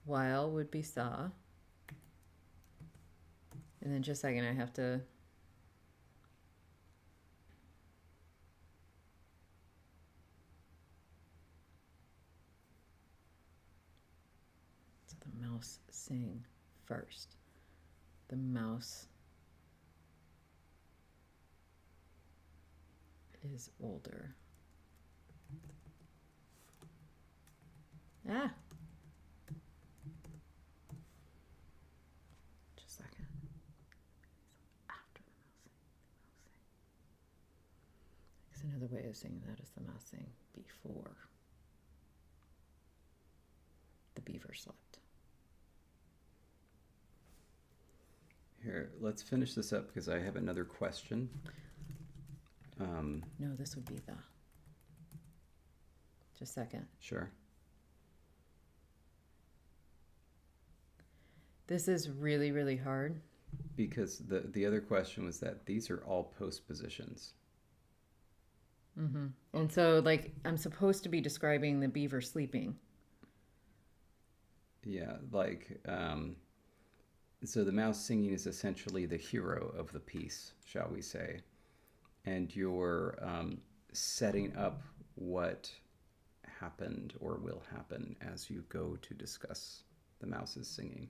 A: while would be saw. And then just a second, I have to... So the mouse sing first. The mouse is older. Ah! Just a second. After the mouse sing. Because another way of saying that is the mouse sing before the beaver slept.
B: Here, let's finish this up because I have another question.
A: No, this would be the... Just a second.
B: Sure.
A: This is really, really hard.
B: Because the other question was that these are all postpositions.
A: Mm-hmm. And so, like, I'm supposed to be describing the beaver sleeping.
B: Yeah, like, so the mouse singing is essentially the hero of the piece, shall we say. And you're setting up what happened or will happen as you go to discuss the mouse's singing.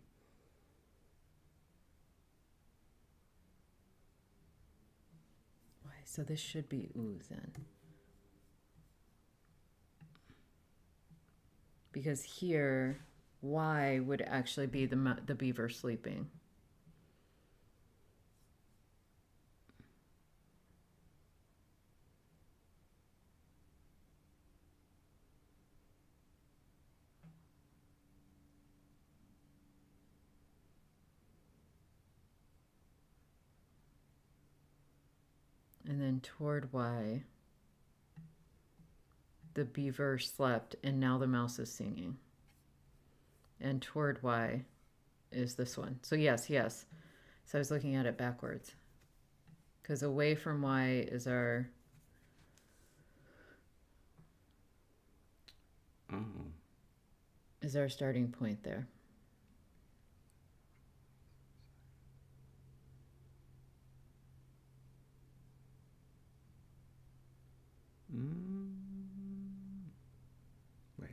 A: So this should be ooh then. Because here, Y would actually be the beaver sleeping. And then toward Y, the beaver slept and now the mouse is singing. And toward Y is this one. So yes. So I was looking at it backwards. Because away from Y is our... is our starting point there.
B: Wait.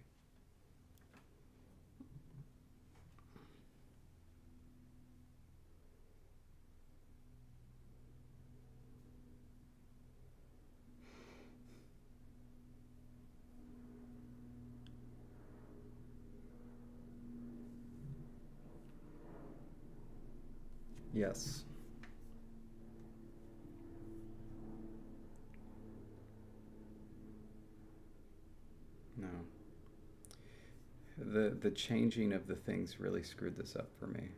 B: Yes. No. The changing of the things really screwed this up for me.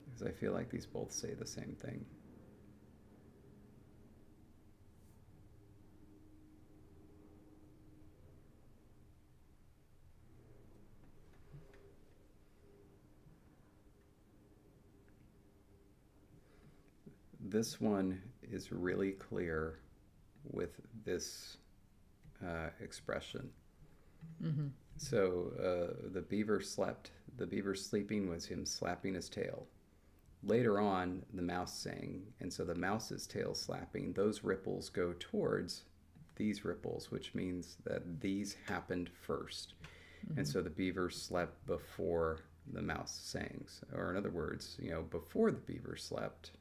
B: Because I feel like these both say the same thing. this one is really clear with this expression.
A: Mm-hmm.
B: So the beaver slept. The beaver sleeping was him slapping his tail. Later on, the mouse sang, and so the mouse's tail slapping, those ripples go towards these ripples, which means that these happened first. Mm-hmm. And so the beaver slept before the mouse sang. Or in other words, before the beaver slept,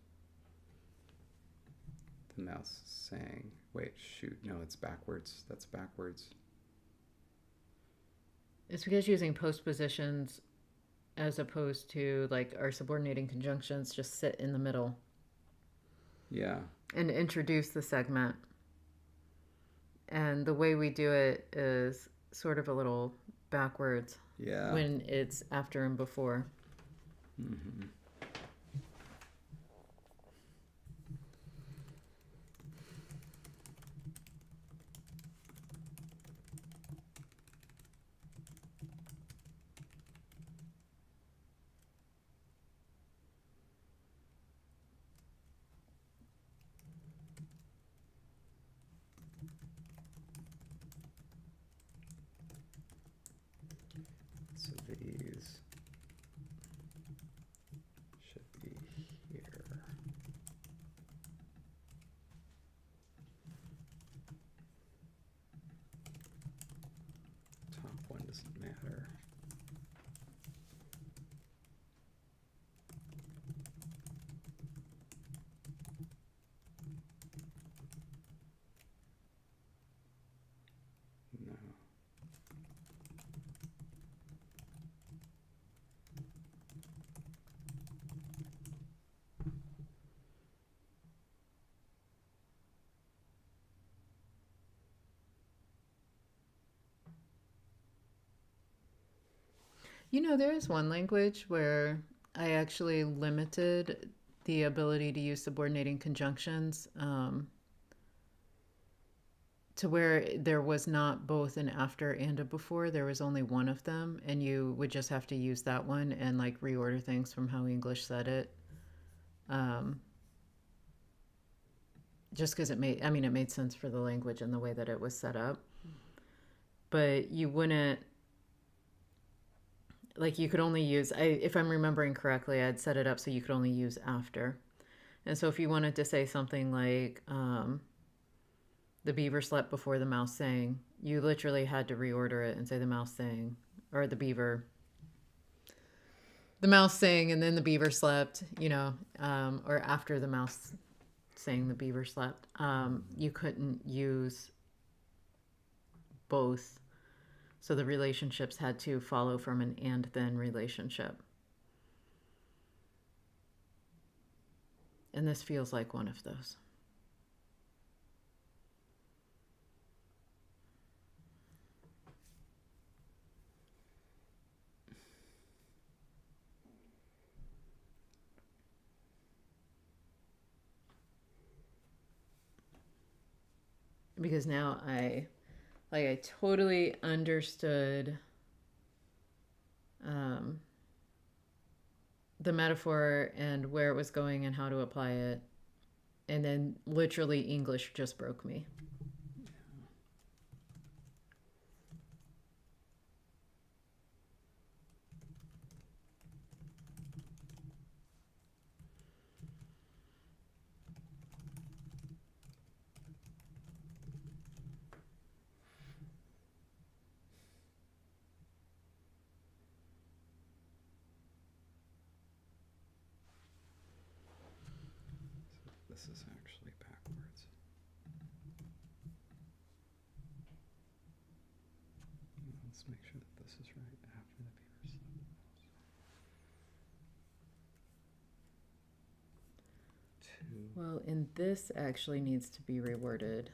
B: the mouse sang. Wait, shoot, no, it's backwards. That's backwards.
A: It's because using postpositions as opposed to like our subordinating conjunctions just sit in the middle.
B: Yeah.
A: And introduce the segment. And the way we do it is sort of a little backwards.
B: Yeah.
A: When it's after and before.
B: Mm-hmm. So these should be here. Top one doesn't matter. No.
A: There is one language where I actually limited the ability to use subordinating conjunctions to where there was not both an after and a before. There was only one of them, and you would just have to use that one and like reorder things from how English said it. Just because it made sense for the language and the way that it was set up. But you wouldn't, like, you could only use, if I'm remembering correctly, I'd set it up so you could only use after. And so if you wanted to say something like, the beaver slept before the mouse sang, you literally had to reorder it and say the mouse sang, or the mouse sang and then the beaver slept, or after the mouse sang, the beaver slept. You couldn't use both. So the relationships had to follow from an and then relationship. And this feels like one of those. Because now I totally understood the metaphor and where it was going and how to apply it. And then literally English just broke me.
B: This is actually backwards. Let's make sure that this is right after the beaver slept.
A: Well, and this actually needs to be reworded.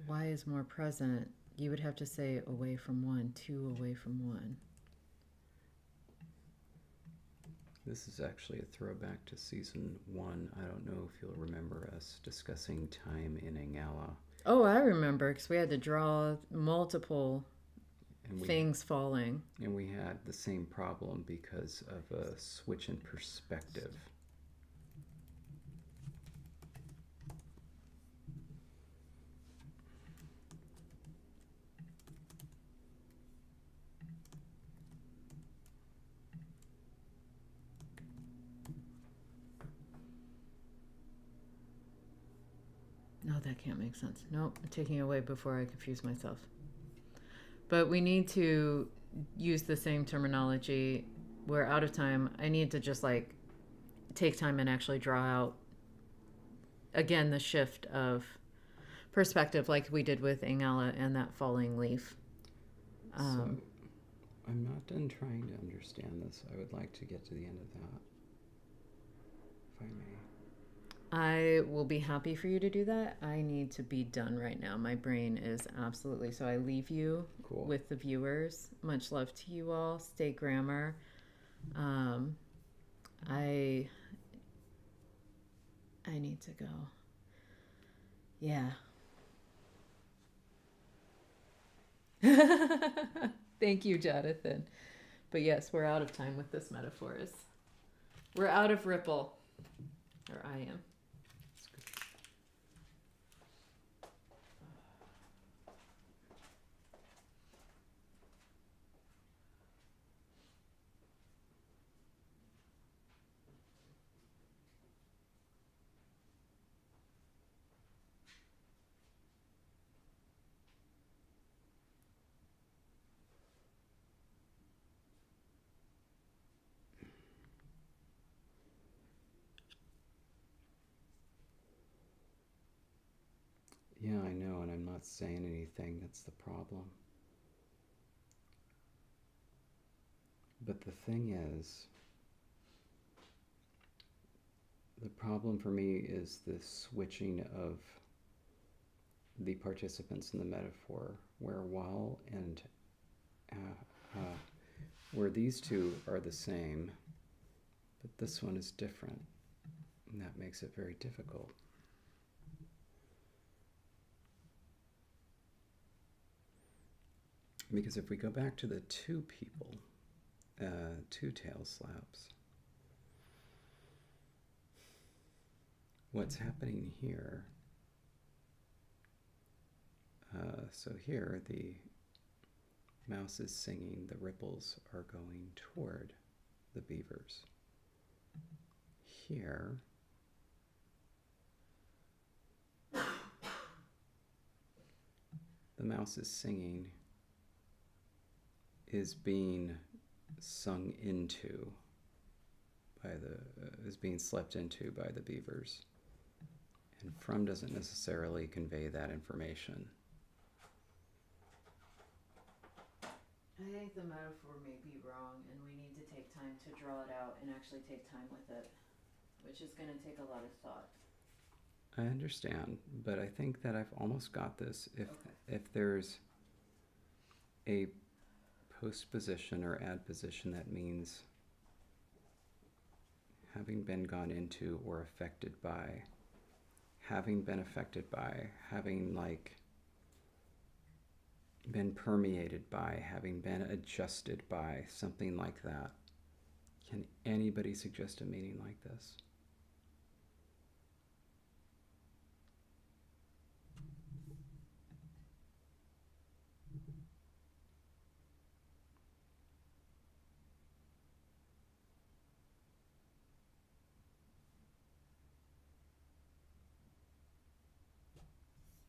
A: Y is more present. You would have to say away from one, two away from one.
B: This is actually a throwback to season 1. I don't know if you'll remember us discussing time in Ingala.
A: Oh, I remember, because we had to draw multiple things falling.
B: And we had the same problem because of a switch in perspective.
A: No, that can't make sense. Nope, I'm taking it away before I confuse myself. But we need to use the same terminology. We're out of time. I need to just like take time and actually draw out again the shift of perspective like we did with Ingala and that falling leaf.
B: So I'm not done trying to understand this. I would like to get to the end of that, if I may.
A: I will be happy for you to do that. I need to be done right now. My brain is absolutely... So I leave you with the viewers. Much love to you all. Stay grammar. I need to go. Yeah. Thank you, Jonathan. But yes, we're out of time with this metaphors. We're out of ripple. Or I am.
B: Yeah, I know, and I'm not saying anything. That's the problem. But the thing is, the problem for me is the switching of the participants in the metaphor, where while and where these two are the same, but this one is different, and that makes it very difficult. Because if we go back to the two people, two tail slaps, what's happening here, so here the mouse is singing, the ripples are going toward the beavers. Here, the mouse is singing, is being sung into by is being slept into by the beavers. And from doesn't necessarily convey that information.
A: I think the metaphor may be wrong, and we need to take time to draw it out and actually take time with it, which is going to take a lot of thought.
B: I understand, but I think that I've almost got this. If there's a postposition or adposition, that means having been gone into or affected by, having been affected by, having like been permeated by, having been adjusted by, something like that. Can anybody suggest a meaning like this?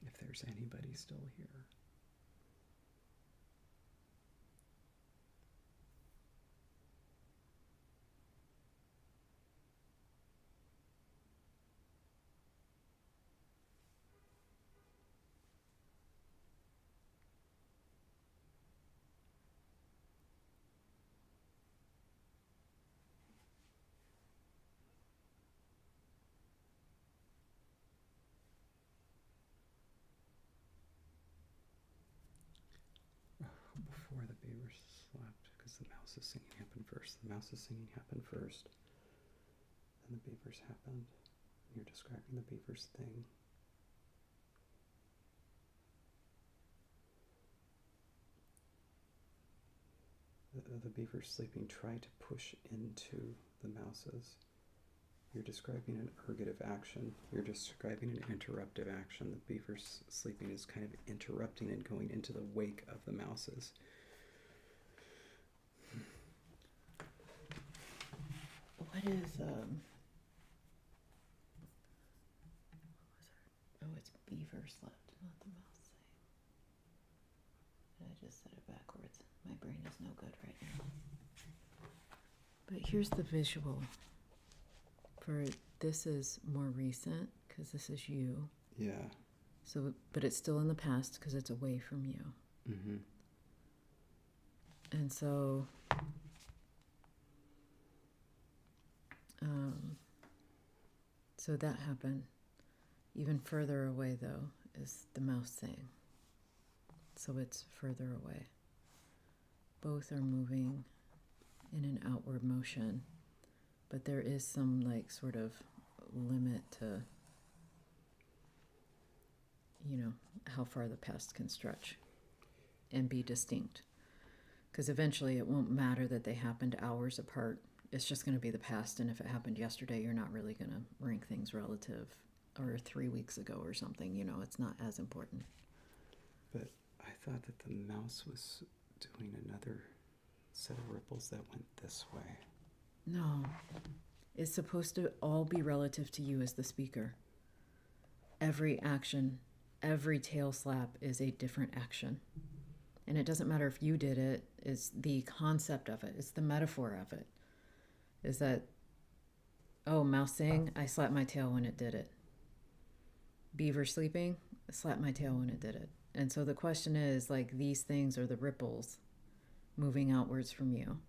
B: If there's anybody still here. Before the beavers slept. because the mouse is singing happened first. The mouse is singing happened first. Then the beavers happened. You're describing the beavers thing. The beavers sleeping tried to push into the mouses. You're describing an ergative action. You're describing an interruptive action. The beavers sleeping is kind of interrupting and going into the wake of the mouses.
A: What is oh, it's beaver slept, not the mouse saying. I just said it backwards. My brain is no good right now. But here's the visual. For this is more recent because this is you.
B: Yeah.
A: So, but it's still in the past because it's away from you.
B: Mm-hmm.
A: And so, so that happened. Even further away, though, is the mouse thing. So it's further away. Both are moving in an outward motion, but there is some like sort of limit to, you know, how far the past can stretch and be distinct. Because eventually it won't matter that they happened hours apart. It's just going to be the past, and if it happened yesterday, you're not really going to rank things relative, or 3 weeks ago or something, you know, it's not as important.
B: But I thought that the mouse was doing another set of ripples that went this way.
A: No. It's supposed to all be relative to you as the speaker. Every action, every tail slap is a different action. And it doesn't matter if you did it, it's the concept of it, it's the metaphor of it. Is that, oh, mouse saying, I slapped my tail when it did it. Beaver sleeping, I slapped my tail when it did it. And so the question is, like, these things are the ripples moving outwards from you.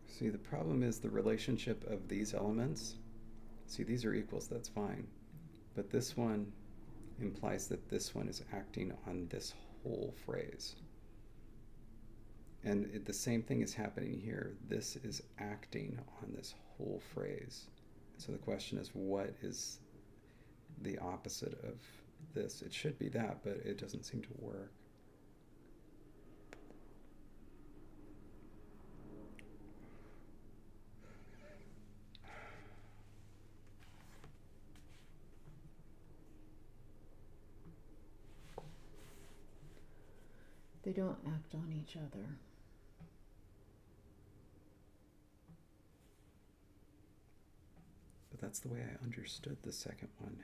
B: See, the problem is the relationship of these elements. See, these are equals, that's fine. But this one implies that this one is acting on this whole phrase. And the same thing is happening here. This is acting on this whole phrase. So the question is, what is the opposite of this? It should be that, but it doesn't seem to work.
A: They don't act on each other.
B: But that's the way I understood the second one.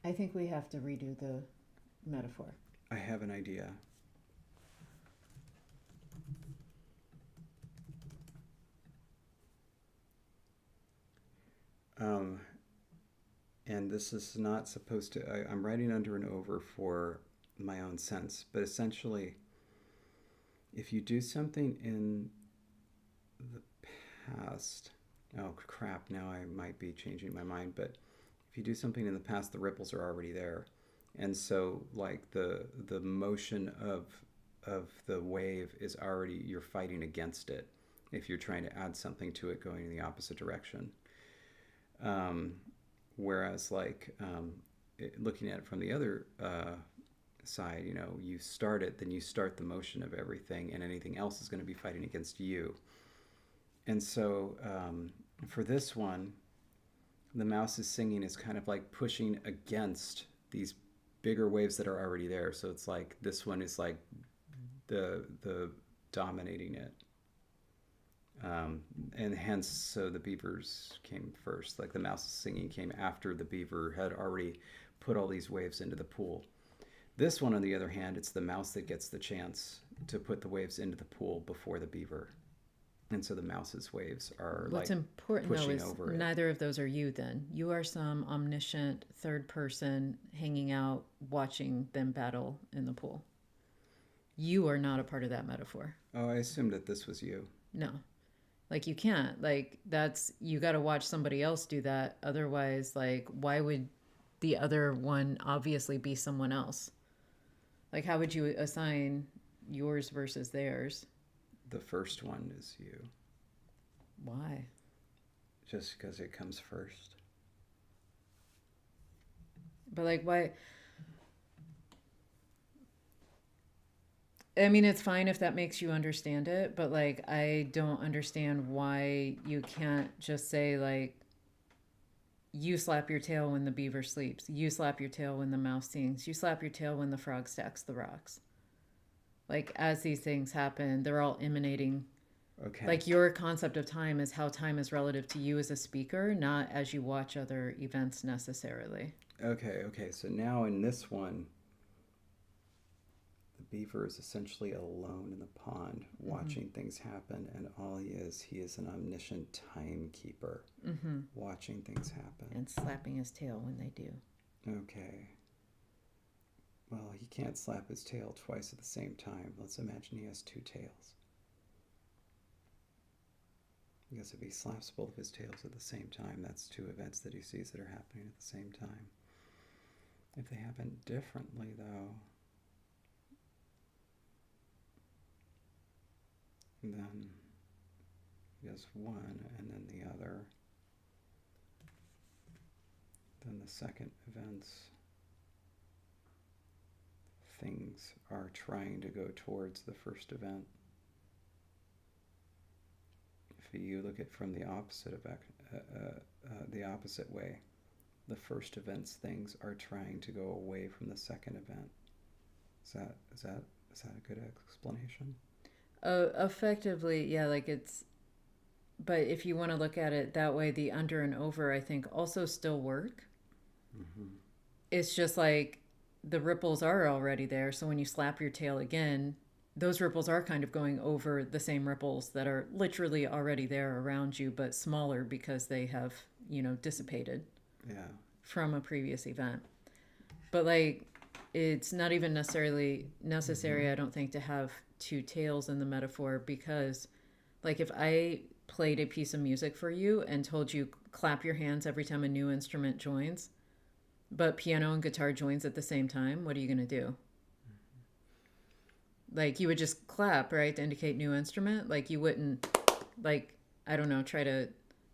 A: I think we have to redo the metaphor.
B: I have an idea. And this is not supposed to, I'm writing under and over for my own sense, but essentially, if you do something in the past, oh crap, now I might be changing my mind, but if you do something in the past, the ripples are already there. And so like the motion of the wave is already, you're fighting against it if you're trying to add something to it going in the opposite direction. Whereas like looking at it from the other side, you know, you start it, then you start the motion of everything, and anything else is going to be fighting against you. And so for this one, the mouse is singing is kind of like pushing against these bigger waves that are already there. So it's like this one is like the dominating it. And hence, so the beavers came first. Like the mouse singing came after the beaver had already put all these waves into the pool. This one, on the other hand, it's the mouse that gets the chance to put the waves into the pool before the beaver. And so the mouse's waves are
A: What's
B: like
A: important though is
B: over
A: neither of those are you then. You are some omniscient third person hanging out watching them battle in the pool. You are not a part of that metaphor.
B: Oh, I assumed that this was you.
A: No. Like you can't. Like that's, you got to watch somebody else do that. Otherwise, like why would the other one obviously be someone else? Like how would you assign yours versus theirs?
B: The first one is you.
A: Why?
B: Just because it comes first.
A: But like why? I mean, it's fine if that makes you understand it, but like I don't understand why you can't just say like, you slap your tail when the beaver sleeps. You slap your tail when the mouse sings. You slap your tail when the frog stacks the rocks. Like as these things happen, they're all emanating.
B: Okay.
A: Like your concept of time is how time is relative to you as a speaker, not as you watch other events necessarily.
B: Okay. So now in this one, the beaver is essentially alone in the pond watching things happen, and all he is an omniscient timekeeper watching things happen.
A: And slapping his tail when they do.
B: Okay. Well, he can't slap his tail twice at the same time. Let's imagine he has two tails. Because if he slaps both of his tails at the same time, that's two events that he sees that are happening at the same time. If they happen differently, though, then he does one and then the other. Then the second events, things are trying to go towards the first event. If you look at it from the opposite the opposite way, the first event's things are trying to go away from the second event. Is that a good explanation?
A: Effectively, yeah, like it's, but if you want to look at it that way, the under and over, I think, also still work. It's just like the ripples are already there. So when you slap your tail again, those ripples are kind of going over the same ripples that are literally already there around you, but smaller because they have, dissipated from a previous event. But like, it's not even necessarily necessary, I don't think, to have two tails in the metaphor, because like if I played a piece of music for you and told you clap your hands every time a new instrument joins, but piano and guitar joins at the same time, what are you going to do? Like you would just clap, right, to indicate new instrument. Like you wouldn't, like, I don't know, try to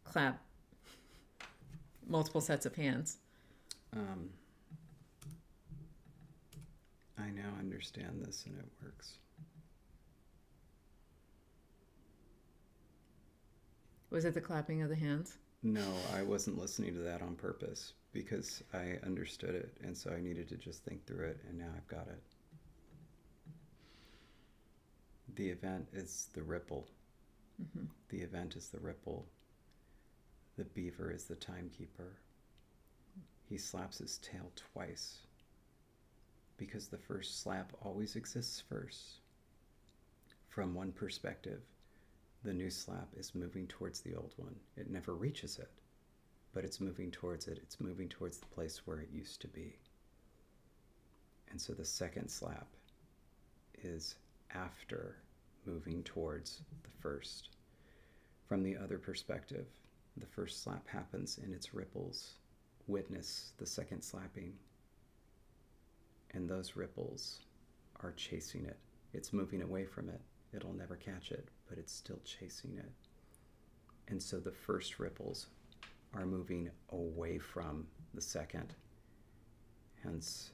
A: clap multiple sets of hands.
B: I now understand this and it works.
A: Was it the clapping of the hands?
B: No, I wasn't listening to that on purpose because I understood it, and so I needed to just think through it, and now I've got it. The event is the ripple. The event is the ripple. The beaver is the timekeeper. He slaps his tail twice because the first slap always exists first. From one perspective, the new slap is moving towards the old one. It never reaches it, but it's moving towards it. It's moving towards the place where it used to be. And so the second slap is after moving towards the first. From the other perspective, the first slap happens in its ripples. Witness the second slapping.
C: and those ripples are chasing it. It's moving away from it. It'll never catch it, but it's still chasing it. And so the first ripples are moving away from the second. Hence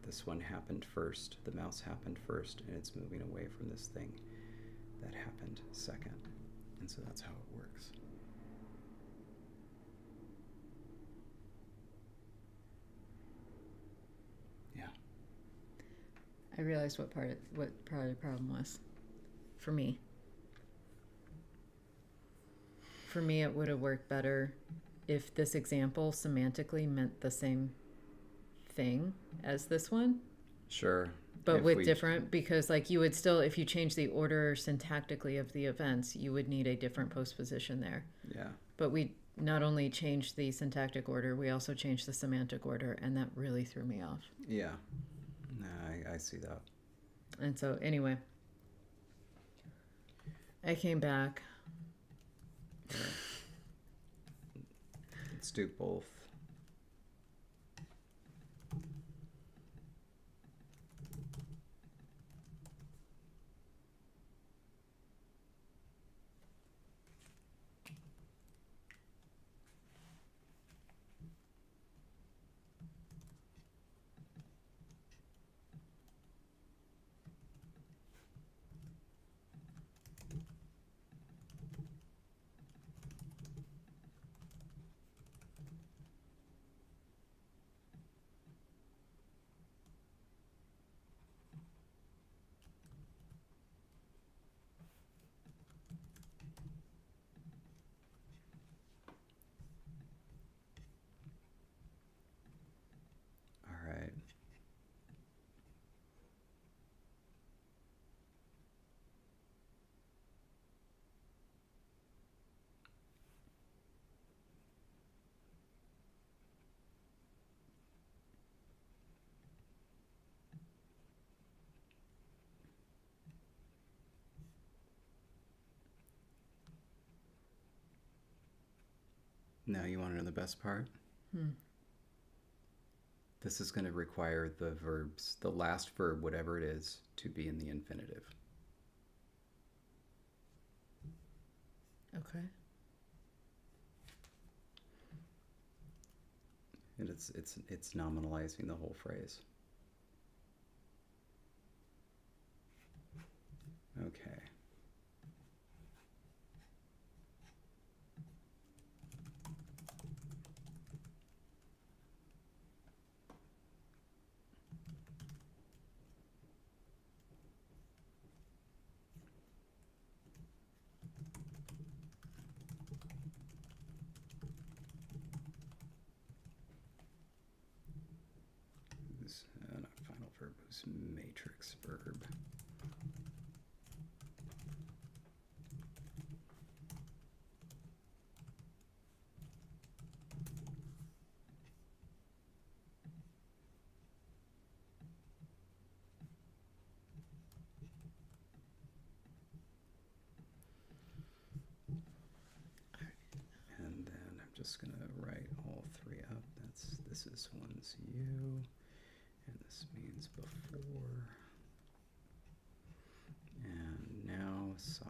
C: this one happened first. The mouse happened first, and it's moving away from this thing that happened second. And so that's how it works. Yeah.
A: I realized what part of the problem was for me. For me, it would have worked better if this example semantically meant the same thing as this one.
C: Sure.
A: But with different, because like you would still, if you change the order syntactically of the events, you would need a different postposition there.
C: Yeah.
A: But we not only changed the syntactic order, we also changed the semantic order, and that really threw me off.
C: Yeah. No, I see that.
A: And so anyway, I came back.
C: Yeah. Let's do both. Now you want to know the best part? This is going to require the verbs, the last verb, whatever it is, to be in the infinitive.
A: Okay.
C: And it's nominalizing the whole phrase. Okay. Not final verb, who's matrix verb. And then I'm just going to write all three up. This is one's you. And this means before. And now saw.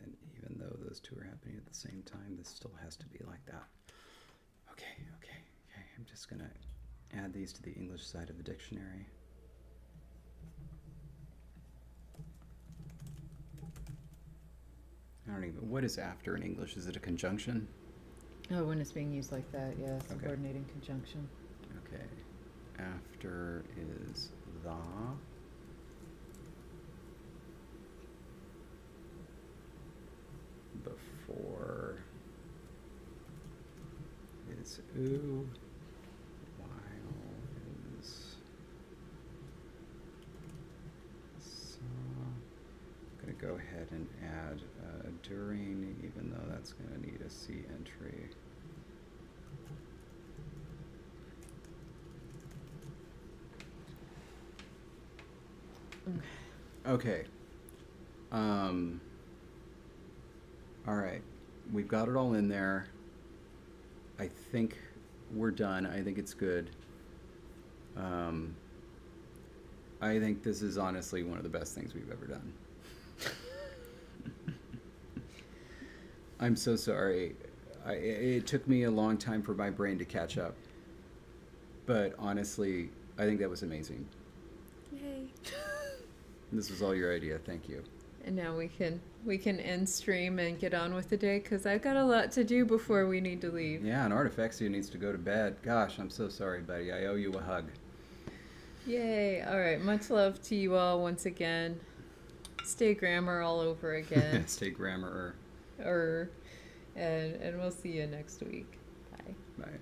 C: And even though those two are happening at the same time, this still has to be like that. Okay. I'm just going to add these to the English side of the dictionary. I don't even, what is after in English? Is it a conjunction?
A: Oh, when it's being used like that, yeah, subordinating conjunction.
C: Okay. After is the. Before is oo. While is saw. I'm gonna
B: go ahead and add during, even though that's going to need a C entry. Okay. All right. We've got it all in there. I think we're done. I think it's good. I think this is honestly one of the best things we've ever done. I'm so sorry. It took me a long time for my brain to catch up. But honestly, I think that was amazing.
A: Yay.
B: This was all your idea. Thank you.
A: And now we can end stream and get on with the day, because I've got a lot to do before we need to leave.
B: Yeah, and Artifexia needs to go to bed. Gosh, I'm so sorry, buddy. I owe you a hug.
A: Yay. All right. Much love to you all once again. Stay grammar all over again.
B: Stay grammar.
A: And we'll see you next week. Bye.
B: Bye.